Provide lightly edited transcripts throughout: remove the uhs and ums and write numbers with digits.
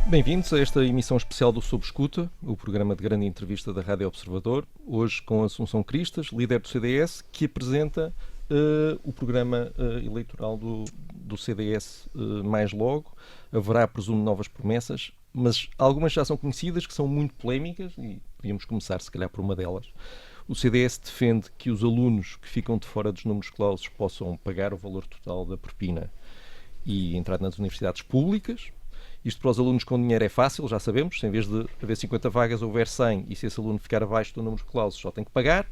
Bem-vindos a esta emissão especial do Sob Escuta, o programa de grande entrevista da Rádio Observador, hoje com Assunção Cristas, líder do CDS, que apresenta o programa eleitoral do CDS mais logo. Haverá, presumo, novas promessas, mas algumas já são conhecidas, que são muito polémicas, e podíamos começar, se calhar, por uma delas. O CDS defende que os alunos que ficam de fora dos números clausos possam pagar o valor total da propina e entrar nas universidades públicas. Isto para os alunos com dinheiro é fácil, já sabemos. Se em vez de haver 50 vagas, houver 100 e se esse aluno ficar abaixo do número clausos, só tem que pagar.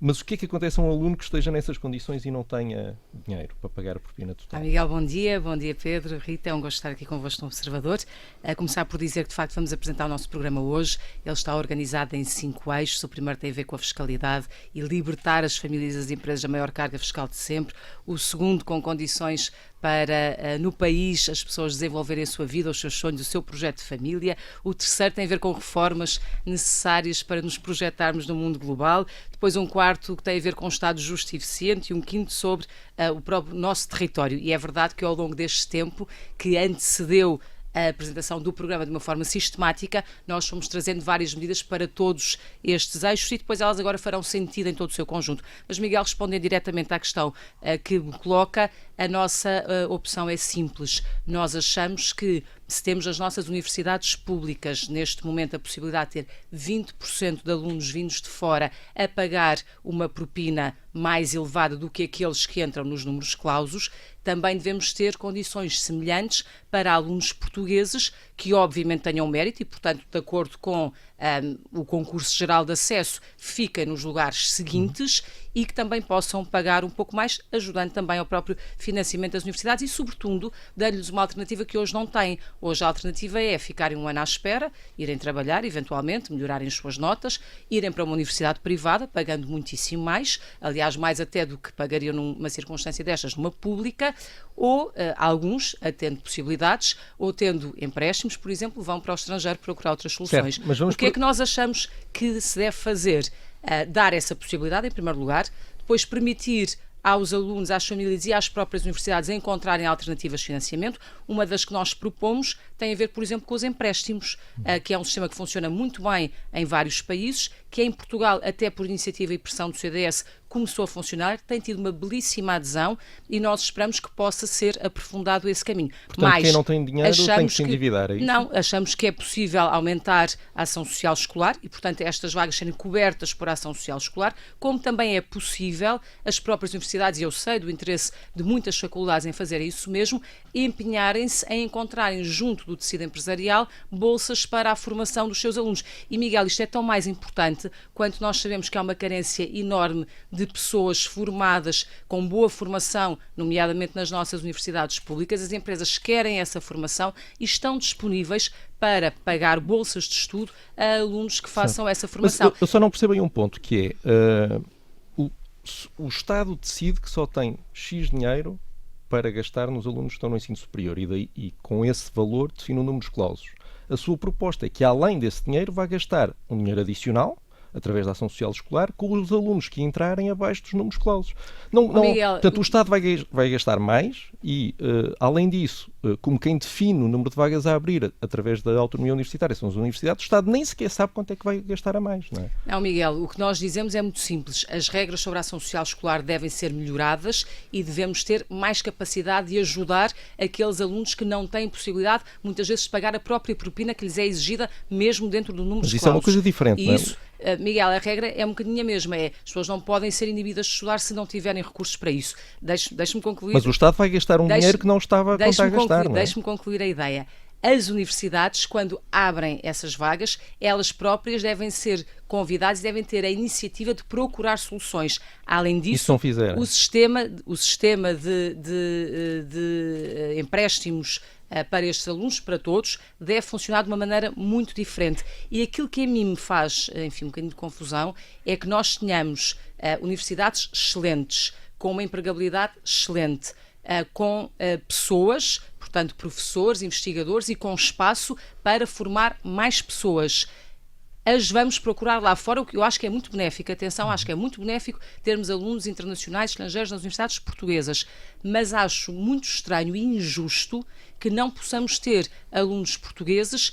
Mas o que é que acontece a um aluno que esteja nessas condições e não tenha dinheiro para pagar a propina total? Miguel, bom dia Pedro, Rita, é um gosto estar aqui convosco no Observador. A começar por dizer que de facto vamos apresentar o nosso programa hoje. Ele está organizado em 5 eixos. O primeiro tem a ver com a fiscalidade e libertar as famílias e as empresas da maior carga fiscal de sempre. O segundo com condições para, no país, as pessoas desenvolverem a sua vida, os seus sonhos, o seu projeto de família. O terceiro tem a ver com reformas necessárias para nos projetarmos no mundo global. Depois um quarto que tem a ver com um Estado justo e eficiente e um quinto sobre o próprio nosso território. E é verdade que ao longo deste tempo que antecedeu a apresentação do programa de uma forma sistemática, nós fomos trazendo várias medidas para todos estes eixos e depois elas agora farão sentido em todo o seu conjunto. Mas, Miguel, respondendo diretamente à questão que me coloca, a nossa opção é simples. Nós achamos que se temos as nossas universidades públicas, neste momento, a possibilidade de ter 20% de alunos vindos de fora a pagar uma propina mais elevada do que aqueles que entram nos números clausos, também devemos ter condições semelhantes para alunos portugueses que obviamente tenham mérito e, portanto, de acordo com o concurso geral de acesso, fiquem nos lugares seguintes e que também possam pagar um pouco mais, ajudando também ao próprio financiamento das universidades e, sobretudo, dando-lhes uma alternativa que hoje não têm. Hoje a alternativa é ficarem um ano à espera, irem trabalhar, eventualmente, melhorarem as suas notas, irem para uma universidade privada, pagando muitíssimo mais, aliás, mais até do que pagariam numa circunstância destas numa pública, ou alguns, tendo possibilidades, ou tendo empréstimos, por exemplo, vão para o estrangeiro procurar outras soluções. Certo, mas o que é que nós achamos que se deve fazer? Dar essa possibilidade, em primeiro lugar, depois permitir aos alunos, às famílias e às próprias universidades a encontrarem alternativas de financiamento. Uma das que nós propomos tem a ver, por exemplo, com os empréstimos, que é um sistema que funciona muito bem em vários países, que em Portugal, até por iniciativa e pressão do CDS, começou a funcionar, tem tido uma belíssima adesão e nós esperamos que possa ser aprofundado esse caminho. Portanto, mas quem não tem dinheiro tem que se endividar, é isso? Não, achamos que é possível aumentar a ação social escolar e, portanto, estas vagas serem cobertas por ação social escolar, como também é possível as próprias universidades, e eu sei do interesse de muitas faculdades em fazerem isso mesmo, empenharem-se em encontrarem junto do tecido empresarial bolsas para a formação dos seus alunos. E, Miguel, isto é tão mais importante quanto nós sabemos que há uma carência enorme de pessoas formadas com boa formação, nomeadamente nas nossas universidades públicas. As empresas querem essa formação e estão disponíveis para pagar bolsas de estudo a alunos que façam essa formação. Mas eu só não percebo aí um ponto, que é o Estado decide que só tem X dinheiro para gastar nos alunos que estão no ensino superior e com esse valor define o número de clausos. A sua proposta é que, além desse dinheiro, vá gastar um dinheiro adicional, através da ação social escolar, com os alunos que entrarem abaixo dos números clausos. Miguel, portanto, o Estado vai gastar mais e, além disso, como quem define o número de vagas a abrir através da autonomia universitária são as universidades, o Estado nem sequer sabe quanto é que vai gastar a mais. Não é? Não, Miguel, o que nós dizemos é muito simples. As regras sobre a ação social escolar devem ser melhoradas e devemos ter mais capacidade de ajudar aqueles alunos que não têm possibilidade, muitas vezes, de pagar a própria propina que lhes é exigida mesmo dentro do número de clausos. Mas isso é uma coisa diferente, não é? Isso, Miguel, a regra é um bocadinho a mesma. As pessoas não podem ser inibidas de estudar se não tiverem recursos para isso. Deixe-me concluir. Mas o Estado vai gastar um dinheiro que não estava a contar a gastar. Deixe-me concluir a ideia. As universidades, quando abrem essas vagas, elas próprias devem ser convidadas e devem ter a iniciativa de procurar soluções. Além disso, o sistema de empréstimos para estes alunos, para todos, deve funcionar de uma maneira muito diferente. E aquilo que a mim me faz, enfim, um bocadinho de confusão, é que nós tenhamos universidades excelentes, com uma empregabilidade excelente, com pessoas, portanto, professores, investigadores e com espaço para formar mais pessoas. as vamos procurar lá fora, o que eu acho que é muito benéfico. Atenção, acho que é muito benéfico termos alunos internacionais, estrangeiros nas universidades portuguesas, mas acho muito estranho e injusto que não possamos ter alunos portugueses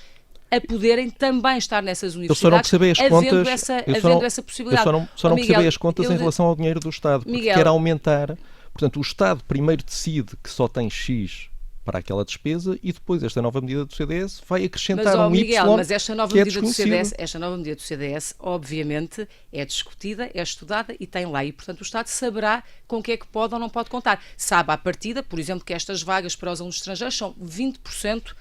a poderem também estar nessas universidades, havendo essa possibilidade. Eu só não percebi as contas em relação ao dinheiro do Estado, porque quer aumentar. Portanto, o Estado primeiro decide que só tem X para aquela despesa e depois esta nova medida do CDS vai acrescentar Miguel, Y mas esta nova medida do CDS, obviamente, é discutida, é estudada e tem lei. E, portanto, o Estado saberá com o que é que pode ou não pode contar. Sabe à partida, por exemplo, que estas vagas para os alunos estrangeiros são 20%.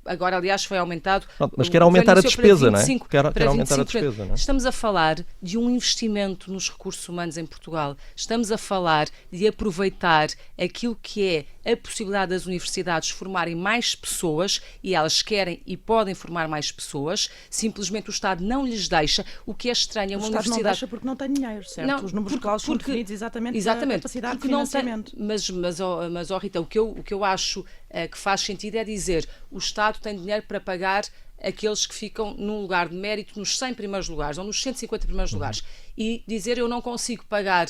Agora, aliás, foi aumentado. Mas quer aumentar a despesa, não é? Quer aumentar a despesa, não é? Estamos a falar de um investimento nos recursos humanos em Portugal. Estamos a falar de aproveitar aquilo que é a possibilidade das universidades formarem mais pessoas, e elas querem e podem formar mais pessoas. Simplesmente o Estado não lhes deixa, o que é estranho. O Estado não deixa porque não tem dinheiro, certo? Não, os números clausos são definidos exatamente pela capacidade de financiamento. Mas Rita, o que eu acho que faz sentido é dizer o Estado tem dinheiro para pagar aqueles que ficam num lugar de mérito nos 100 primeiros lugares ou nos 150 primeiros lugares, e dizer eu não consigo pagar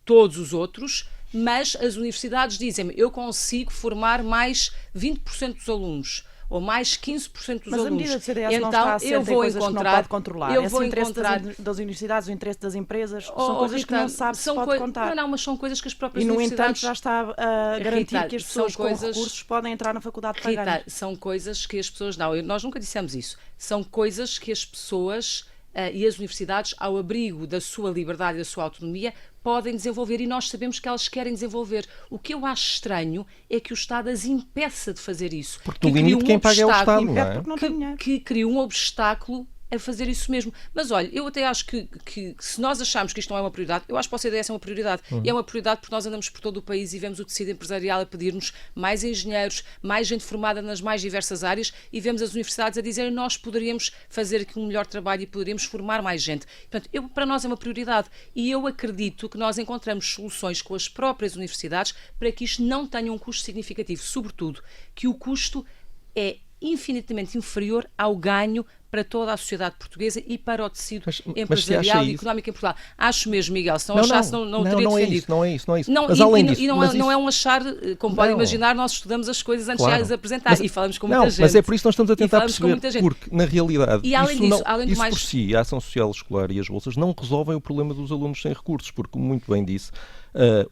todos os outros, mas as universidades dizem-me eu consigo formar mais 20% dos alunos ou mais 15% dos alunos. Mas a medida do CDS então, não está assente em coisas que não pode controlar. Eu vou interesse encontrar das universidades, o interesse das empresas, são coisas que não sabe se pode contar. Não, mas são coisas que as próprias universidades... universidades... E, no entanto, já está a garantir que as pessoas com recursos podem entrar na faculdade de pagar. São coisas que as pessoas... Nós nunca dissemos isso. São coisas que as pessoas... e as universidades, ao abrigo da sua liberdade e da sua autonomia, podem desenvolver, e nós sabemos que elas querem desenvolver. O que eu acho estranho é que o Estado as impeça de fazer isso. Porque no limite quem paga é o Estado, não é? Que cria um obstáculo a fazer isso mesmo. Mas olha, eu até acho que se nós acharmos que isto não é uma prioridade, eu acho que para o CDS é uma prioridade. E é uma prioridade porque nós andamos por todo o país e vemos o tecido empresarial a pedir-nos mais engenheiros, mais gente formada nas mais diversas áreas, e vemos as universidades a dizerem nós poderíamos fazer aqui um melhor trabalho e poderíamos formar mais gente. Portanto, para nós é uma prioridade, e eu acredito que nós encontramos soluções com as próprias universidades para que isto não tenha um custo significativo, sobretudo que o custo é infinitamente inferior ao ganho para toda a sociedade portuguesa e para o tecido empresarial e económico em Portugal. Acho mesmo, Miguel, se não achasse, não teria defendido. Não é isso. Mas além disso... não é um achar, como pode imaginar, nós estudamos as coisas antes de as apresentar e falamos com muita gente. Mas é por isso que nós estamos a tentar perceber, porque, na realidade, e além disso, por si, a ação social escolar e as bolsas não resolvem o problema dos alunos sem recursos, porque, como muito bem disse,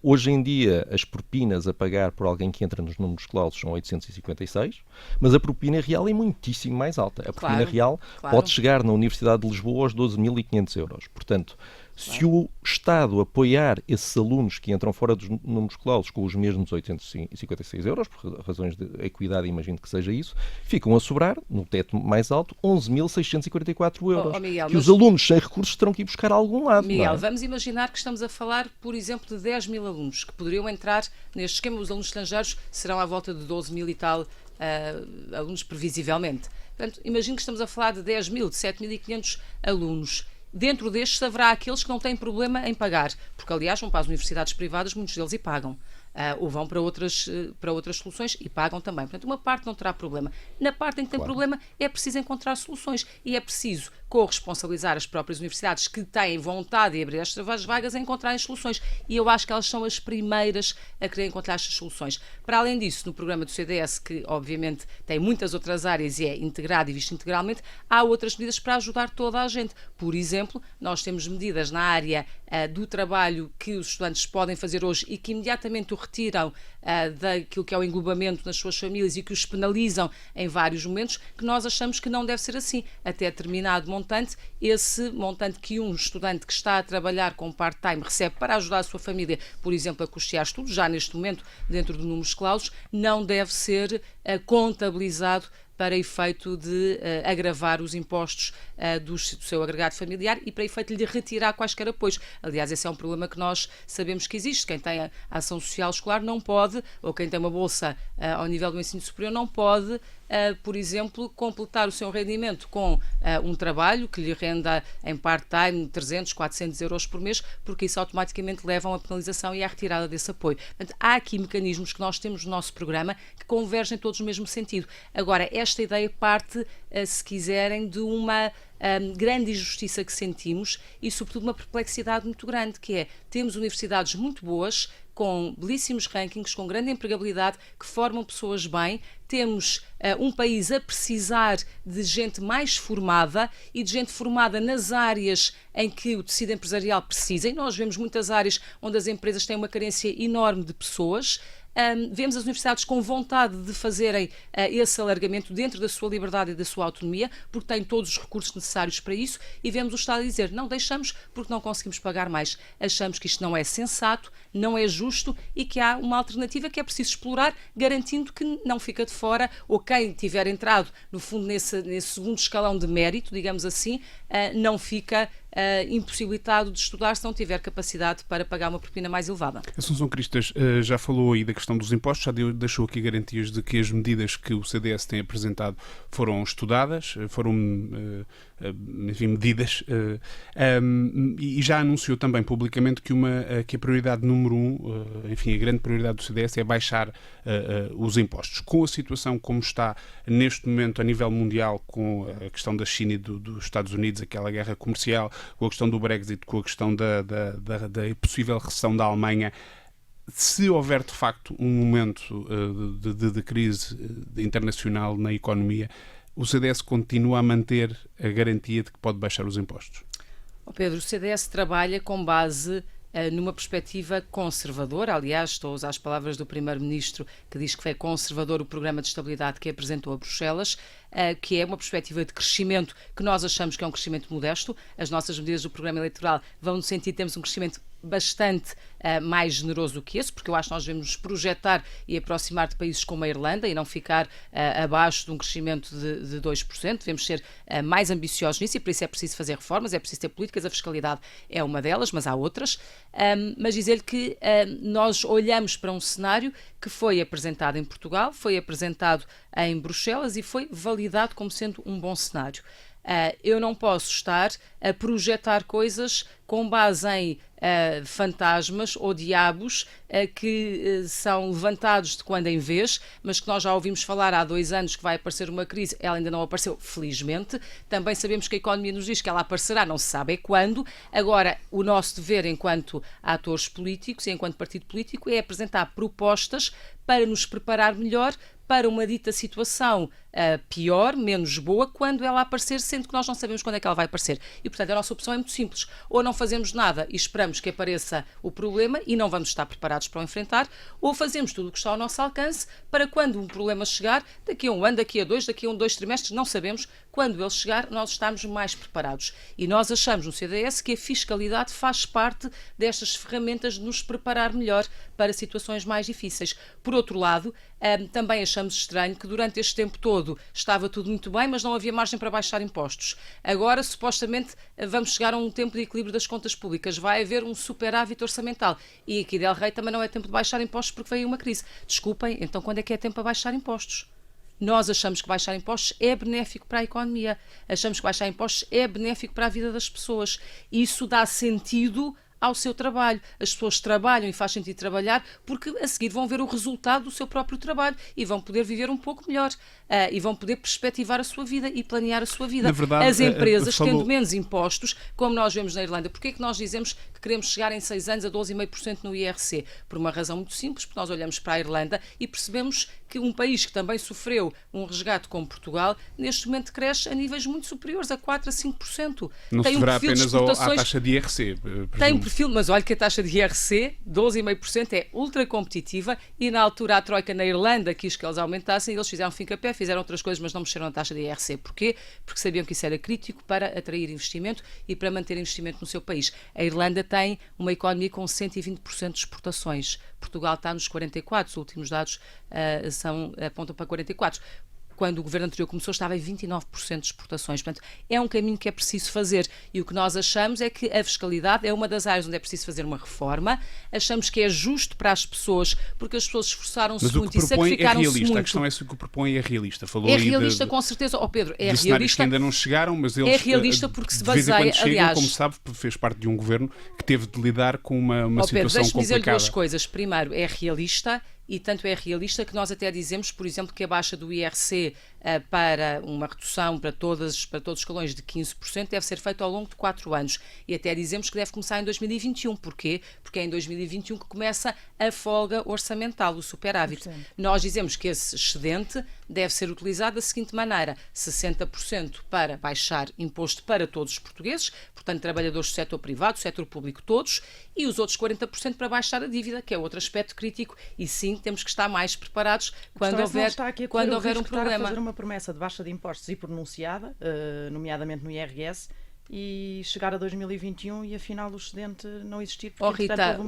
hoje em dia as propinas a pagar por alguém que entra nos números clausos são 856, mas a propina real é muitíssimo mais alta. A propina real pode chegar na Universidade de Lisboa aos 12.500 euros. Portanto, se o Estado apoiar esses alunos que entram fora dos números clausos com os mesmos 856 euros, por razões de equidade, imagino que seja isso, ficam a sobrar, no teto mais alto, 11.644 euros. Miguel, que os alunos sem recursos terão que ir buscar a algum lado. Miguel, vamos imaginar que estamos a falar, por exemplo, de 10 mil alunos que poderiam entrar neste esquema. Os alunos estrangeiros serão à volta de 12 mil e tal alunos, previsivelmente. Portanto, imagino que estamos a falar de 10 mil, de 7.500 alunos. Dentro destes haverá aqueles que não têm problema em pagar, porque aliás vão para as universidades privadas, muitos deles e pagam. Ou vão para outras soluções e pagam também. Portanto, uma parte não terá problema. Na parte em que tem problema é preciso encontrar soluções e é preciso corresponsabilizar as próprias universidades que têm vontade de abrir estas vagas a encontrarem soluções. E eu acho que elas são as primeiras a querer encontrar estas soluções. Para além disso, no programa do CDS, que obviamente tem muitas outras áreas e é integrado e visto integralmente, há outras medidas para ajudar toda a gente. Por exemplo, nós temos medidas na área do trabalho que os estudantes podem fazer hoje e que imediatamente o retiram daquilo que é o englobamento nas suas famílias e que os penalizam em vários momentos, que nós achamos que não deve ser assim. Até determinado montante, esse montante que um estudante que está a trabalhar com part-time recebe para ajudar a sua família, por exemplo, a custear estudos, já neste momento, dentro de números clausos, não deve ser contabilizado para efeito de agravar os impostos do seu agregado familiar e para efeito de lhe retirar quaisquer apoios. Aliás, esse é um problema que nós sabemos que existe. Quem tem a ação social escolar não pode, ou quem tem uma bolsa ao nível do ensino superior não pode, por exemplo, completar o seu rendimento com um trabalho que lhe renda em part-time 300, 400 euros por mês, porque isso automaticamente leva a uma penalização e à retirada desse apoio. Portanto, há aqui mecanismos que nós temos no nosso programa que convergem todos no mesmo sentido. Agora, esta ideia parte, se quiserem, de uma grande injustiça que sentimos e, sobretudo, uma perplexidade muito grande, que é, temos universidades muito boas, com belíssimos rankings, com grande empregabilidade, que formam pessoas bem. Temos um país a precisar de gente mais formada e de gente formada nas áreas em que o tecido empresarial precisa. E nós vemos muitas áreas onde as empresas têm uma carência enorme de pessoas. Vemos as universidades com vontade de fazerem esse alargamento dentro da sua liberdade e da sua autonomia, porque têm todos os recursos necessários para isso, e vemos o Estado a dizer, não deixamos porque não conseguimos pagar mais. Achamos que isto não é sensato, não é justo e que há uma alternativa que é preciso explorar, garantindo que não fica de fora, ou quem tiver entrado, no fundo, nesse segundo escalão de mérito, digamos assim, não fica impossibilitado de estudar se não tiver capacidade para pagar uma propina mais elevada. Assunção Cristas já falou aí da questão dos impostos, já deixou aqui garantias de que as medidas que o CDS tem apresentado foram estudadas, foram medidas, e já anunciou também publicamente que a prioridade número 1, a grande prioridade do CDS é baixar os impostos. Com a situação como está neste momento a nível mundial, com a questão da China e dos Estados Unidos, aquela guerra comercial, com a questão do Brexit, com a questão da possível recessão da Alemanha, se houver de facto um momento de crise internacional na economia, o CDS continua a manter a garantia de que pode baixar os impostos? Pedro, o CDS trabalha com base numa perspectiva conservadora. Aliás, estou a usar as palavras do Primeiro-Ministro, que diz que foi conservador o programa de estabilidade que apresentou a Bruxelas, que é uma perspectiva de crescimento que nós achamos que é um crescimento modesto. As nossas medidas do programa eleitoral vão no sentido de termos um crescimento bastante mais generoso do que esse, porque eu acho que nós devemos projetar e aproximar de países como a Irlanda e não ficar abaixo de um crescimento de 2%. Devemos ser mais ambiciosos nisso e por isso é preciso fazer reformas, é preciso ter políticas, a fiscalidade é uma delas, mas há outras. Mas dizer-lhe que nós olhamos para um cenário que foi apresentado em Portugal, foi apresentado em Bruxelas e foi validado como sendo um bom cenário. Eu não posso estar a projetar coisas com base em fantasmas ou diabos que são levantados de quando em vez, mas que nós já ouvimos falar há 2 anos que vai aparecer uma crise, ela ainda não apareceu, felizmente. Também sabemos que a economia nos diz que ela aparecerá, não se sabe é quando. Agora, o nosso dever enquanto atores políticos e enquanto partido político é apresentar propostas para nos preparar melhor para uma dita situação pior, menos boa, quando ela aparecer, sendo que nós não sabemos quando é que ela vai aparecer. E, portanto, a nossa opção é muito simples. Ou não fazemos nada e esperamos que apareça o problema e não vamos estar preparados para o enfrentar, ou fazemos tudo o que está ao nosso alcance para quando um problema chegar, daqui a 1 ano, daqui a 2, daqui a 2 trimestres, não sabemos, quando ele chegar, nós estamos mais preparados. E nós achamos no CDS que a fiscalidade faz parte destas ferramentas de nos preparar melhor para situações mais difíceis. Por outro lado, também achamos estranho que durante este tempo todo estava tudo muito bem, mas não havia margem para baixar impostos. Agora, supostamente, vamos chegar a um tempo de equilíbrio das contas públicas. Vai haver um superávit orçamental. E aqui, Del Rey, também não é tempo de baixar impostos porque veio uma crise. Desculpem, então quando é que é tempo para baixar impostos? Nós achamos que baixar impostos é benéfico para a economia. Achamos que baixar impostos é benéfico para a vida das pessoas. Isso dá sentido ao seu trabalho. As pessoas trabalham e faz sentido trabalhar porque a seguir vão ver o resultado do seu próprio trabalho e vão poder viver um pouco melhor e vão poder perspectivar a sua vida e planear a sua vida. Na verdade, as empresas, tendo menos impostos, como nós vemos na Irlanda, porque é que nós dizemos que queremos chegar em 6 anos a 12,5% no IRC? Por uma razão muito simples, porque nós olhamos para a Irlanda e percebemos que um país que também sofreu um resgate como Portugal, neste momento cresce a níveis muito superiores, a 4% a 5%. Não se deverá apenas à taxa de IRC. Tem um perfil, mas olha que a taxa de IRC, 12,5%, é ultra competitiva e na altura a Troika na Irlanda quis que eles aumentassem e eles fizeram fim-a-pé, fizeram outras coisas, mas não mexeram na taxa de IRC. Porquê? Porque sabiam que isso era crítico para atrair investimento e para manter investimento no seu país. A Irlanda tem uma economia com 120% de exportações. Portugal está nos 44%, os últimos dados apontam para 44%. Quando o governo anterior começou, estava em 29% de exportações. Portanto, é um caminho que é preciso fazer. E o que nós achamos é que a fiscalidade é uma das áreas onde é preciso fazer uma reforma. Achamos que é justo para as pessoas, porque as pessoas esforçaram-se muito e sacrificaram-se muito. A questão é se o que propõe é realista. Falou é realista, com certeza. Pedro, é realista. Cenários que ainda não chegaram, mas eles... É realista porque se baseia... De vez em quando chegam, aliás, como sabe, fez parte de um governo que teve de lidar com uma situação Pedro, complicada. Deixe-me dizer 2 coisas. Primeiro, é realista. E tanto é realista que nós até dizemos, por exemplo, que a baixa do IRC para uma redução para todos os escalões de 15% deve ser feito ao longo de 4 anos. E até dizemos que deve começar em 2021. Porquê? Porque é em 2021 que começa a folga orçamental, o superávit. Nós dizemos que esse excedente deve ser utilizado da seguinte maneira: 60% para baixar imposto para todos os portugueses, portanto, trabalhadores do setor privado, do setor público, todos, e os outros 40% para baixar a dívida, que é outro aspecto crítico, e sim, temos que estar mais preparados quando houver um problema. Fazer uma promessa de baixa de impostos e pronunciada, nomeadamente no IRS, e chegar a 2021 e afinal o excedente não existir. Porque, Rita,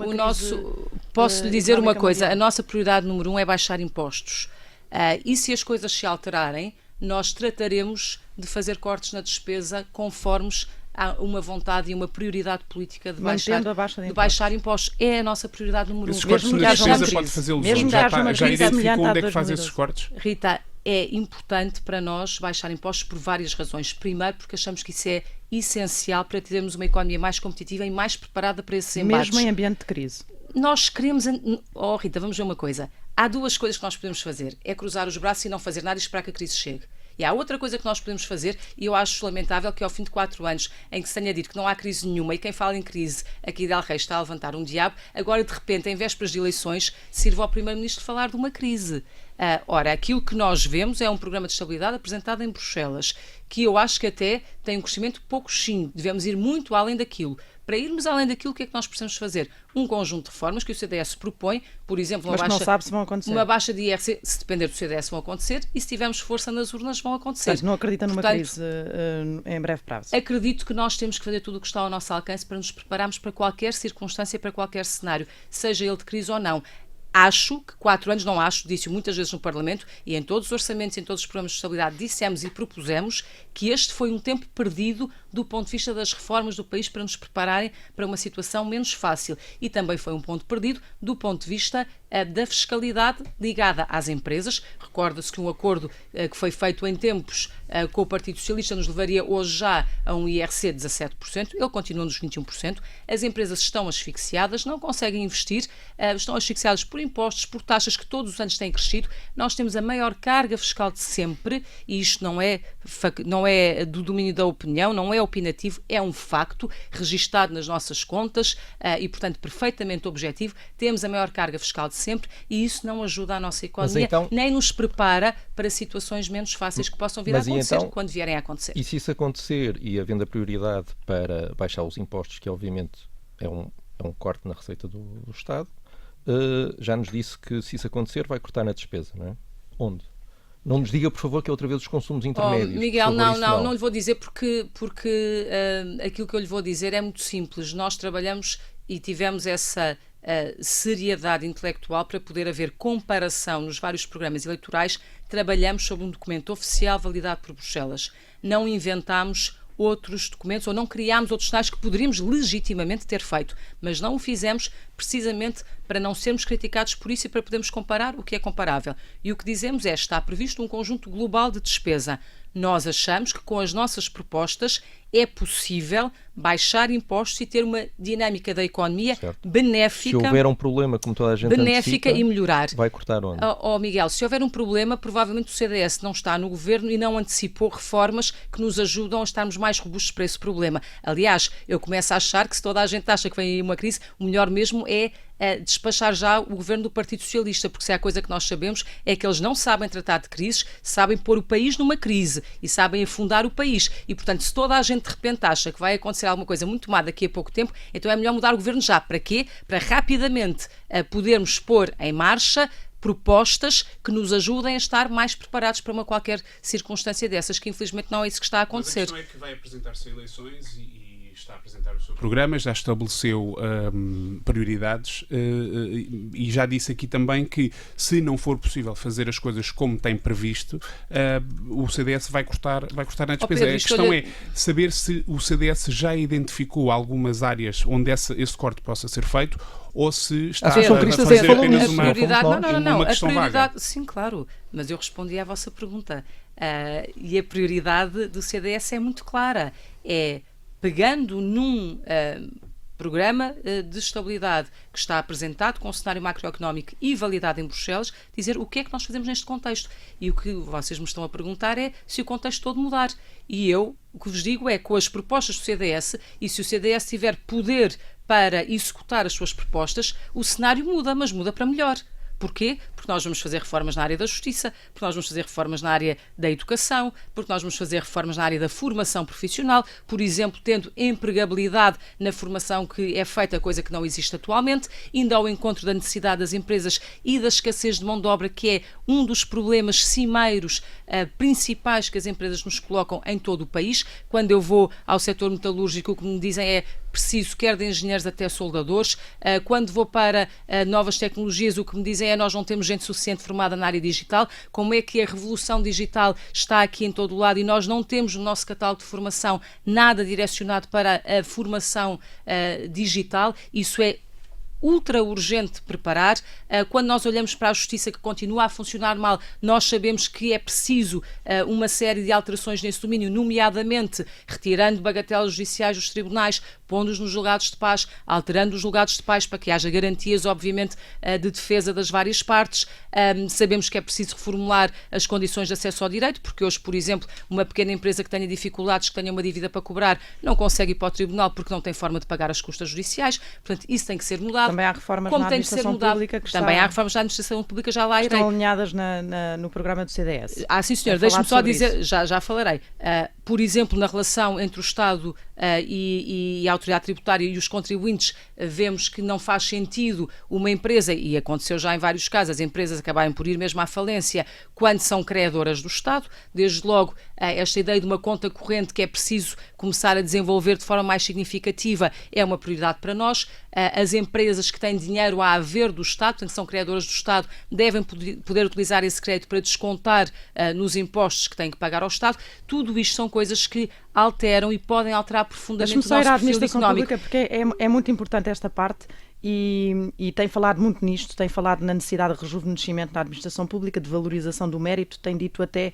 posso-lhe dizer uma coisa, mundial. A nossa prioridade número 1 é baixar impostos. E se as coisas se alterarem, nós trataremos de fazer cortes na despesa conformes a uma vontade e uma prioridade política de baixar impostos. É a nossa prioridade número 1. Esses cortes na despesa pode fazê-los. Já identificou onde é que faz esses cortes? Rita, é importante para nós baixar impostos por várias razões. Primeiro, porque achamos que isso é essencial para termos uma economia mais competitiva e mais preparada para esses embates. Mesmo em ambiente de crise. Nós queremos... Rita, vamos ver uma coisa. Há 2 coisas que nós podemos fazer. É cruzar os braços e não fazer nada e esperar que a crise chegue. E há outra coisa que nós podemos fazer, e eu acho lamentável que ao fim de 4 anos em que se tenha dito que não há crise nenhuma, e quem fala em crise aqui de Alreis está a levantar um diabo, agora de repente, em vésperas de eleições, sirva ao Primeiro-Ministro falar de uma crise. Ora, aquilo que nós vemos é um programa de estabilidade apresentado em Bruxelas, que eu acho que até tem um crescimento pouquinho. Devemos ir muito além daquilo. Para irmos além daquilo, o que é que nós precisamos fazer? Um conjunto de reformas que o CDS propõe, por exemplo, uma baixa de IRC, se depender do CDS vão acontecer, e se tivermos força nas urnas vão acontecer. Mas não acredita numa crise em breve prazo? Acredito que nós temos que fazer tudo o que está ao nosso alcance para nos prepararmos para qualquer circunstância, para qualquer cenário, seja ele de crise ou não. Acho que 4 anos, não acho, disse muitas vezes no Parlamento e em todos os orçamentos, em todos os programas de estabilidade, dissemos e propusemos que este foi um tempo perdido do ponto de vista das reformas do país para nos prepararem para uma situação menos fácil. E também foi um ponto perdido do ponto de vista da fiscalidade ligada às empresas. Recorda-se que um acordo que foi feito em tempos com o Partido Socialista nos levaria hoje já a um IRC de 17%, ele continua nos 21%. As empresas estão asfixiadas, não conseguem investir, estão asfixiadas por impostos, por taxas que todos os anos têm crescido. Nós temos a maior carga fiscal de sempre, e isto não é do domínio da opinião, não é opinativo, é um facto registado nas nossas contas e, portanto, perfeitamente objetivo. Temos a maior carga fiscal de sempre e isso não ajuda a nossa economia, nem nos prepara para situações menos fáceis que possam vir a acontecer quando vierem a acontecer. E se isso acontecer e havendo a prioridade para baixar os impostos, que obviamente é um corte na receita do Estado, já nos disse que se isso acontecer vai cortar na despesa, não é? Onde? Não nos diga, por favor, que é outra vez os consumos intermédios. Miguel, não lhe vou dizer porque aquilo que eu lhe vou dizer é muito simples. Nós trabalhamos e tivemos essa seriedade intelectual para poder haver comparação nos vários programas eleitorais. Trabalhamos sobre um documento oficial validado por Bruxelas. Não inventámos outros documentos ou não criámos outros cenários que poderíamos legitimamente ter feito, mas não o fizemos precisamente para não sermos criticados por isso e para podermos comparar o que é comparável. E o que dizemos é que está previsto um conjunto global de despesa. Nós achamos que com as nossas propostas é possível baixar impostos e ter uma dinâmica da economia benéfica. Se houver um problema, como toda a gente benéfica antecipa, e melhorar. Vai cortar onde? Miguel, se houver um problema, provavelmente o CDS não está no governo e não antecipou reformas que nos ajudam a estarmos mais robustos para esse problema. Aliás, eu começo a achar que se toda a gente acha que vem aí uma crise, o melhor mesmo é despachar já o governo do Partido Socialista, porque se há coisa que nós sabemos é que eles não sabem tratar de crises, sabem pôr o país numa crise e sabem afundar o país. E, portanto, se toda a gente de repente acha que vai acontecer alguma coisa muito má daqui a pouco tempo, então é melhor mudar o governo já. Para quê? Para rapidamente podermos pôr em marcha propostas que nos ajudem a estar mais preparados para uma qualquer circunstância dessas, que infelizmente não é isso que está a acontecer. Mas a questão é que vai apresentar-se a eleições e está a apresentar o seu programa, já estabeleceu prioridades e já disse aqui também que se não for possível fazer as coisas como tem previsto, o CDS vai cortar na despesa. Pedro, a questão é saber se o CDS já identificou algumas áreas onde esse corte possa ser feito ou se está a fazer apenas uma questão vaga. Sim, claro, mas eu respondi à vossa pergunta. E a prioridade do CDS é muito clara. É pegando programa de estabilidade que está apresentado com o cenário macroeconómico e validado em Bruxelas, dizer o que é que nós fazemos neste contexto. E o que vocês me estão a perguntar é se o contexto todo mudar. E eu, o que vos digo é, com as propostas do CDS, e se o CDS tiver poder para executar as suas propostas, o cenário muda, mas muda para melhor. Porquê? Porque nós vamos fazer reformas na área da justiça, porque nós vamos fazer reformas na área da educação, porque nós vamos fazer reformas na área da formação profissional, por exemplo, tendo empregabilidade na formação que é feita, coisa que não existe atualmente, indo ao encontro da necessidade das empresas e da escassez de mão de obra, que é um dos problemas cimeiros principais que as empresas nos colocam em todo o país. Quando eu vou ao setor metalúrgico, o que me dizem é preciso quer de engenheiros até soldadores. Quando vou para novas tecnologias, o que me dizem é nós não temos gente suficiente formada na área digital. Como é que a revolução digital está aqui em todo o lado e nós não temos no nosso catálogo de formação nada direcionado para a formação digital? Isso é ultra urgente preparar. Quando nós olhamos para a justiça que continua a funcionar mal, nós sabemos que é preciso uma série de alterações nesse domínio, nomeadamente retirando bagatelas judiciais dos tribunais, pondo-os nos julgados de paz, alterando os julgados de paz para que haja garantias, obviamente, de defesa das várias partes. Sabemos que é preciso reformular as condições de acesso ao direito, porque hoje, por exemplo, uma pequena empresa que tenha dificuldades, que tenha uma dívida para cobrar, não consegue ir para o tribunal porque não tem forma de pagar as custas judiciais. Portanto, isso tem que ser mudado. Também há reformas na administração pública que Também há reformas na administração pública, já lá irei. Estão alinhadas no programa do CDS. Sim, senhor. Deixe-me só dizer, já falarei. Por exemplo, na relação entre o Estado e a autoridade tributária e os contribuintes, vemos que não faz sentido uma empresa, e aconteceu já em vários casos, as empresas acabarem por ir mesmo à falência quando são credoras do Estado. Desde logo, esta ideia de uma conta corrente que é preciso começar a desenvolver de forma mais significativa é uma prioridade para nós. As empresas que têm dinheiro a haver do Estado, portanto, são creadoras do Estado, devem poder utilizar esse crédito para descontar nos impostos que têm que pagar ao Estado. Tudo isto são coisas que alteram e podem alterar profundamente o nosso perfil económico. Deixa-me só ir à administração pública, porque é muito importante esta parte. E tem falado muito nisto, tem falado na necessidade de rejuvenescimento na administração pública, de valorização do mérito, tem dito até,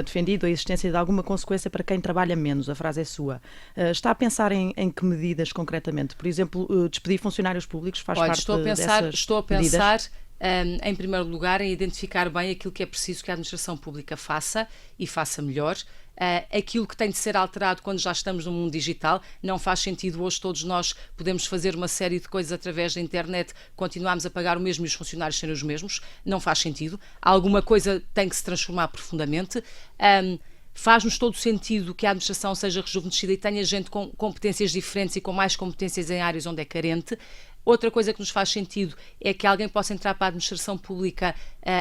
defendido a existência de alguma consequência para quem trabalha menos, a frase é sua. Está a pensar em que medidas concretamente? Por exemplo, despedir funcionários públicos faz parte estou a pensar medidas? Em primeiro lugar, em identificar bem aquilo que é preciso que a administração pública faça e faça melhor. Aquilo que tem de ser alterado quando já estamos no mundo digital. Não faz sentido hoje todos nós podemos fazer uma série de coisas através da internet, continuarmos a pagar o mesmo e os funcionários serem os mesmos. Não faz sentido. Alguma coisa tem que se transformar profundamente. Faz-nos todo sentido que a administração seja rejuvenescida e tenha gente com competências diferentes e com mais competências em áreas onde é carente. Outra coisa que nos faz sentido é que alguém possa entrar para a administração pública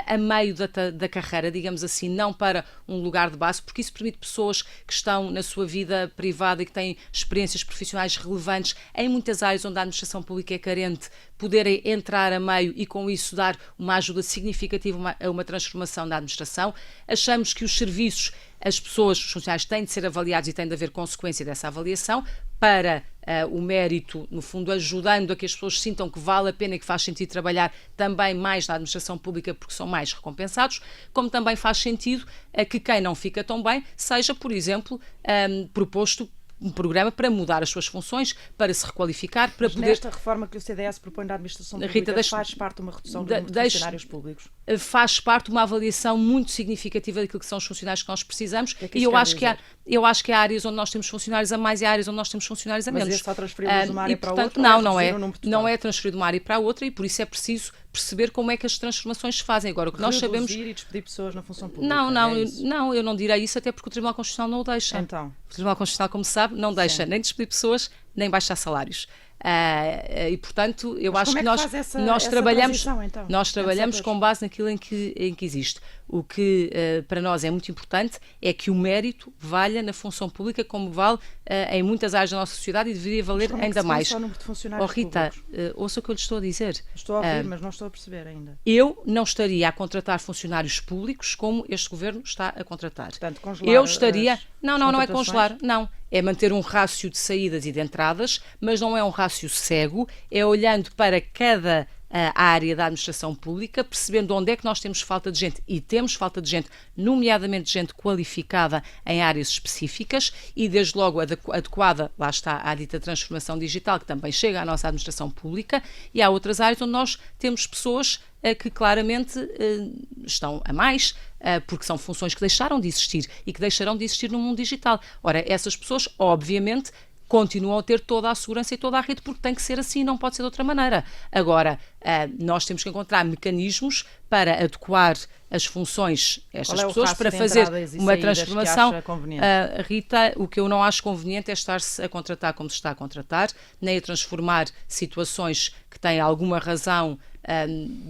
a meio da carreira, digamos assim, não para um lugar de base, porque isso permite pessoas que estão na sua vida privada e que têm experiências profissionais relevantes em muitas áreas onde a administração pública é carente, poderem entrar a meio e com isso dar uma ajuda significativa a uma transformação da administração. Achamos que os serviços, as pessoas, os funcionários têm de ser avaliados e tem de haver consequência dessa avaliação para o mérito, no fundo, ajudando a que as pessoas sintam que vale a pena e que faz sentido trabalhar também mais na administração pública porque são mais recompensados, como também faz sentido que quem não fica tão bem seja, por exemplo, proposto um programa para mudar as suas funções, para se requalificar, para Mas poder... nesta reforma que o CDS propõe da administração pública, faz parte de uma redução do número de funcionários públicos? Faz parte de uma avaliação muito significativa daquilo que são os funcionários que nós precisamos, e eu acho que há áreas onde nós temos funcionários a mais e há áreas onde nós temos funcionários a menos. Mas é só transferir de uma área para outra? Não é transferir de uma área para a outra, e por isso é preciso perceber como é que as transformações se fazem. Agora, o que nós sabemos... Reduzir e despedir pessoas na função pública? Não, eu não direi isso, até porque o Tribunal Constitucional não o deixa. Então. O Tribunal Constitucional, como se sabe, não deixa nem despedir pessoas, nem baixar salários. E, portanto, eu acho que nós trabalhamos com base naquilo em que existe. O que para nós é muito importante é que o mérito valha na função pública como vale em muitas áreas da nossa sociedade e deveria valer ainda mais. Só o número de funcionários Rita, públicos? ouça o que eu lhe estou a dizer. Estou a ouvir, mas não estou a perceber ainda. Eu não estaria a contratar funcionários públicos como este governo está a contratar. Portanto, congelar eu estaria... as Não é congelar, não. É manter um rácio de saídas e de entradas, mas não é um rácio cego, é olhando para cada à área da administração pública, percebendo onde é que nós temos falta de gente, e temos falta de gente, nomeadamente gente qualificada em áreas específicas e, desde logo, adequada, lá está, à dita transformação digital, que também chega à nossa administração pública, e há outras áreas onde nós temos pessoas que claramente estão a mais, porque são funções que deixaram de existir e que deixarão de existir no mundo digital. Ora, essas pessoas, obviamente, continuam a ter toda a segurança e toda a rede, porque tem que ser assim, não pode ser de outra maneira. Agora, nós temos que encontrar mecanismos para adequar as funções a estas pessoas, para fazer uma transformação. Rita, o que eu não acho conveniente é estar-se a contratar como se está a contratar, nem a transformar situações que têm alguma razão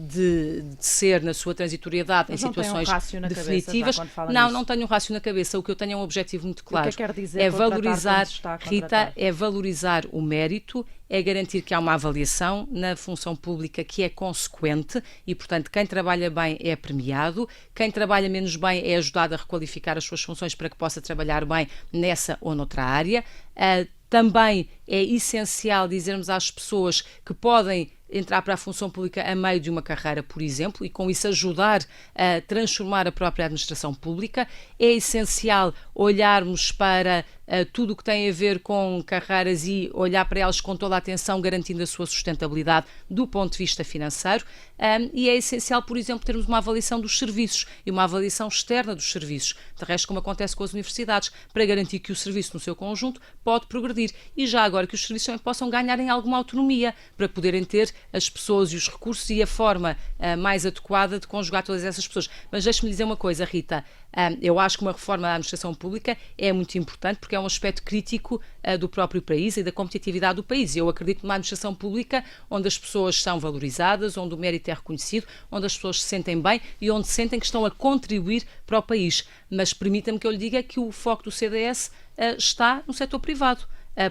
de ser na sua transitoriedade em situações definitivas. Não tenho um rácio na cabeça. O que eu tenho é um objetivo muito claro. O que quer dizer é valorizar, Rita, é valorizar o mérito, é garantir que há uma avaliação na função pública que é consequente e, portanto, quem trabalha bem é premiado, quem trabalha menos bem é ajudado a requalificar as suas funções para que possa trabalhar bem nessa ou noutra área. Também é essencial dizermos às pessoas que podem entrar para a função pública a meio de uma carreira, por exemplo, e com isso ajudar a transformar a própria administração pública. É essencial olharmos para tudo o que tem a ver com carreiras e olhar para elas com toda a atenção, garantindo a sua sustentabilidade do ponto de vista financeiro. E é essencial, por exemplo, termos uma avaliação dos serviços e uma avaliação externa dos serviços, de resto, como acontece com as universidades, para garantir que o serviço no seu conjunto pode progredir e já agora que os serviços também possam ganhar em alguma autonomia para poderem ter as pessoas e os recursos e a forma mais adequada de conjugar todas essas pessoas. Mas deixe-me dizer uma coisa, Rita, eu acho que uma reforma da administração pública é muito importante porque é um aspecto crítico do próprio país e da competitividade do país. Eu acredito numa administração pública onde as pessoas são valorizadas, onde o mérito é reconhecido, onde as pessoas se sentem bem e onde sentem que estão a contribuir para o país. Mas permita-me que eu lhe diga que o foco do CDS está no setor privado.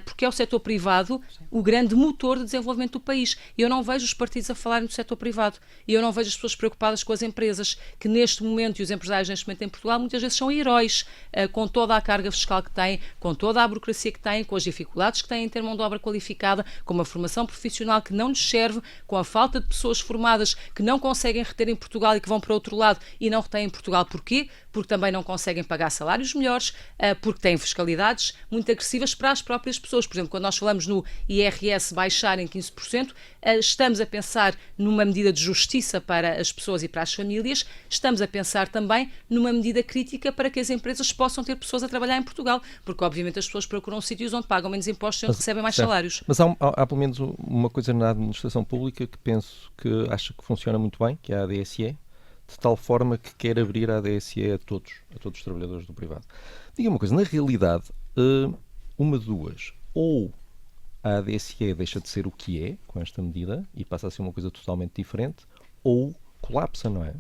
Porque é o setor privado o grande motor de desenvolvimento do país. Eu não vejo os partidos a falarem do setor privado. E eu não vejo as pessoas preocupadas com as empresas, que neste momento, e os empresários neste momento em Portugal, muitas vezes são heróis, com toda a carga fiscal que têm, com toda a burocracia que têm, com as dificuldades que têm em ter mão de obra qualificada, com uma formação profissional que não lhes serve, com a falta de pessoas formadas que não conseguem reter em Portugal e que vão para outro lado e não retêm em Portugal. Porquê? Porque também não conseguem pagar salários melhores, porque têm fiscalidades muito agressivas para as próprias pessoas. Por exemplo, quando nós falamos no IRS baixar em 15%, estamos a pensar numa medida de justiça para as pessoas e para as famílias, estamos a pensar também numa medida crítica para que as empresas possam ter pessoas a trabalhar em Portugal, porque obviamente as pessoas procuram sítios onde pagam menos impostos e onde recebem mais salários. Mas há pelo menos uma coisa na administração pública que penso que acho que funciona muito bem, que é a ADSE, de tal forma que quer abrir a ADSE a todos os trabalhadores do privado. Diga uma coisa, na realidade, uma de duas, ou a ADSE deixa de ser o que é com esta medida e passa a ser uma coisa totalmente diferente, ou colapsa, não é?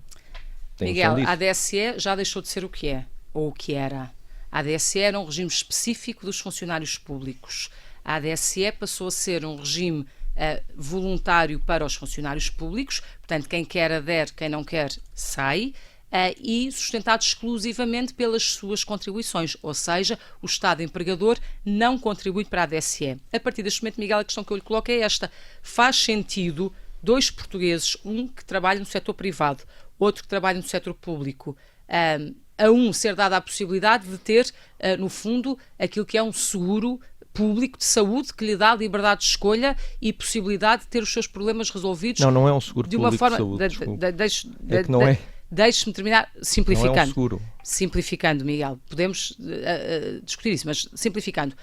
Miguel, a ADSE já deixou de ser o que é, ou o que era. A ADSE era um regime específico dos funcionários públicos. A ADSE passou a ser um regime voluntário para os funcionários públicos, portanto, quem quer adere, quem não quer, sai, e sustentado exclusivamente pelas suas contribuições, ou seja, o Estado empregador não contribui para a ADSE. A partir deste momento, Miguel, a questão que eu lhe coloco é esta: faz sentido dois portugueses, um que trabalha no setor privado, outro que trabalha no setor público, a um ser dada a possibilidade de ter, no fundo, aquilo que é um seguro público de saúde que lhe dá liberdade de escolha e possibilidade de ter os seus problemas resolvidos? Não é um seguro de uma público forma, de saúde. não é. Deixe-me terminar simplificando. Não é um seguro. Simplificando, Miguel. Podemos discutir isso, mas simplificando.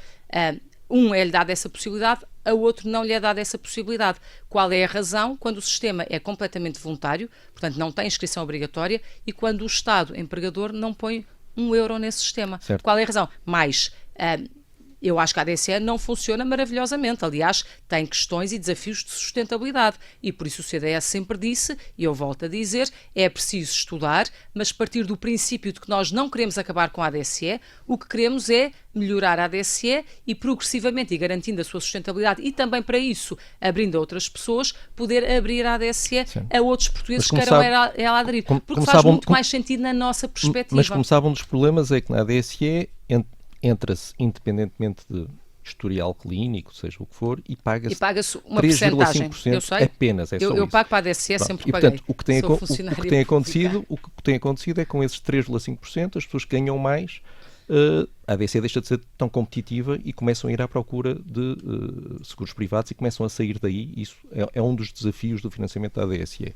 Um é-lhe dada essa possibilidade, a outro não lhe é dada essa possibilidade. Qual é a razão? Quando o sistema é completamente voluntário, portanto não tem inscrição obrigatória, e quando o Estado empregador não põe €1 nesse sistema. Certo. Qual é a razão? Mais, eu acho que a ADSE não funciona maravilhosamente. Aliás, tem questões e desafios de sustentabilidade. E por isso o CDS sempre disse, e eu volto a dizer, é preciso estudar, mas partir do princípio de que nós não queremos acabar com a ADSE, o que queremos é melhorar a ADSE e progressivamente, e garantindo a sua sustentabilidade, e também para isso, abrindo a outras pessoas, poder abrir a ADSE a outros portugueses que queiram ela aderir. Porque faz muito mais sentido na nossa perspectiva. Mas como sabe, um dos problemas é que na ADSE entra-se independentemente de historial clínico, seja o que for, e paga-se uma porcentagem. 3,5% apenas. É só eu isso. pago para a ADSE sempre e, paguei. portanto, o que tem acontecido é que com esses 3,5% as pessoas que ganham mais, a ADSE deixa de ser tão competitiva e começam a ir à procura de seguros privados e começam a sair daí. Isso é um dos desafios do financiamento da ADSE.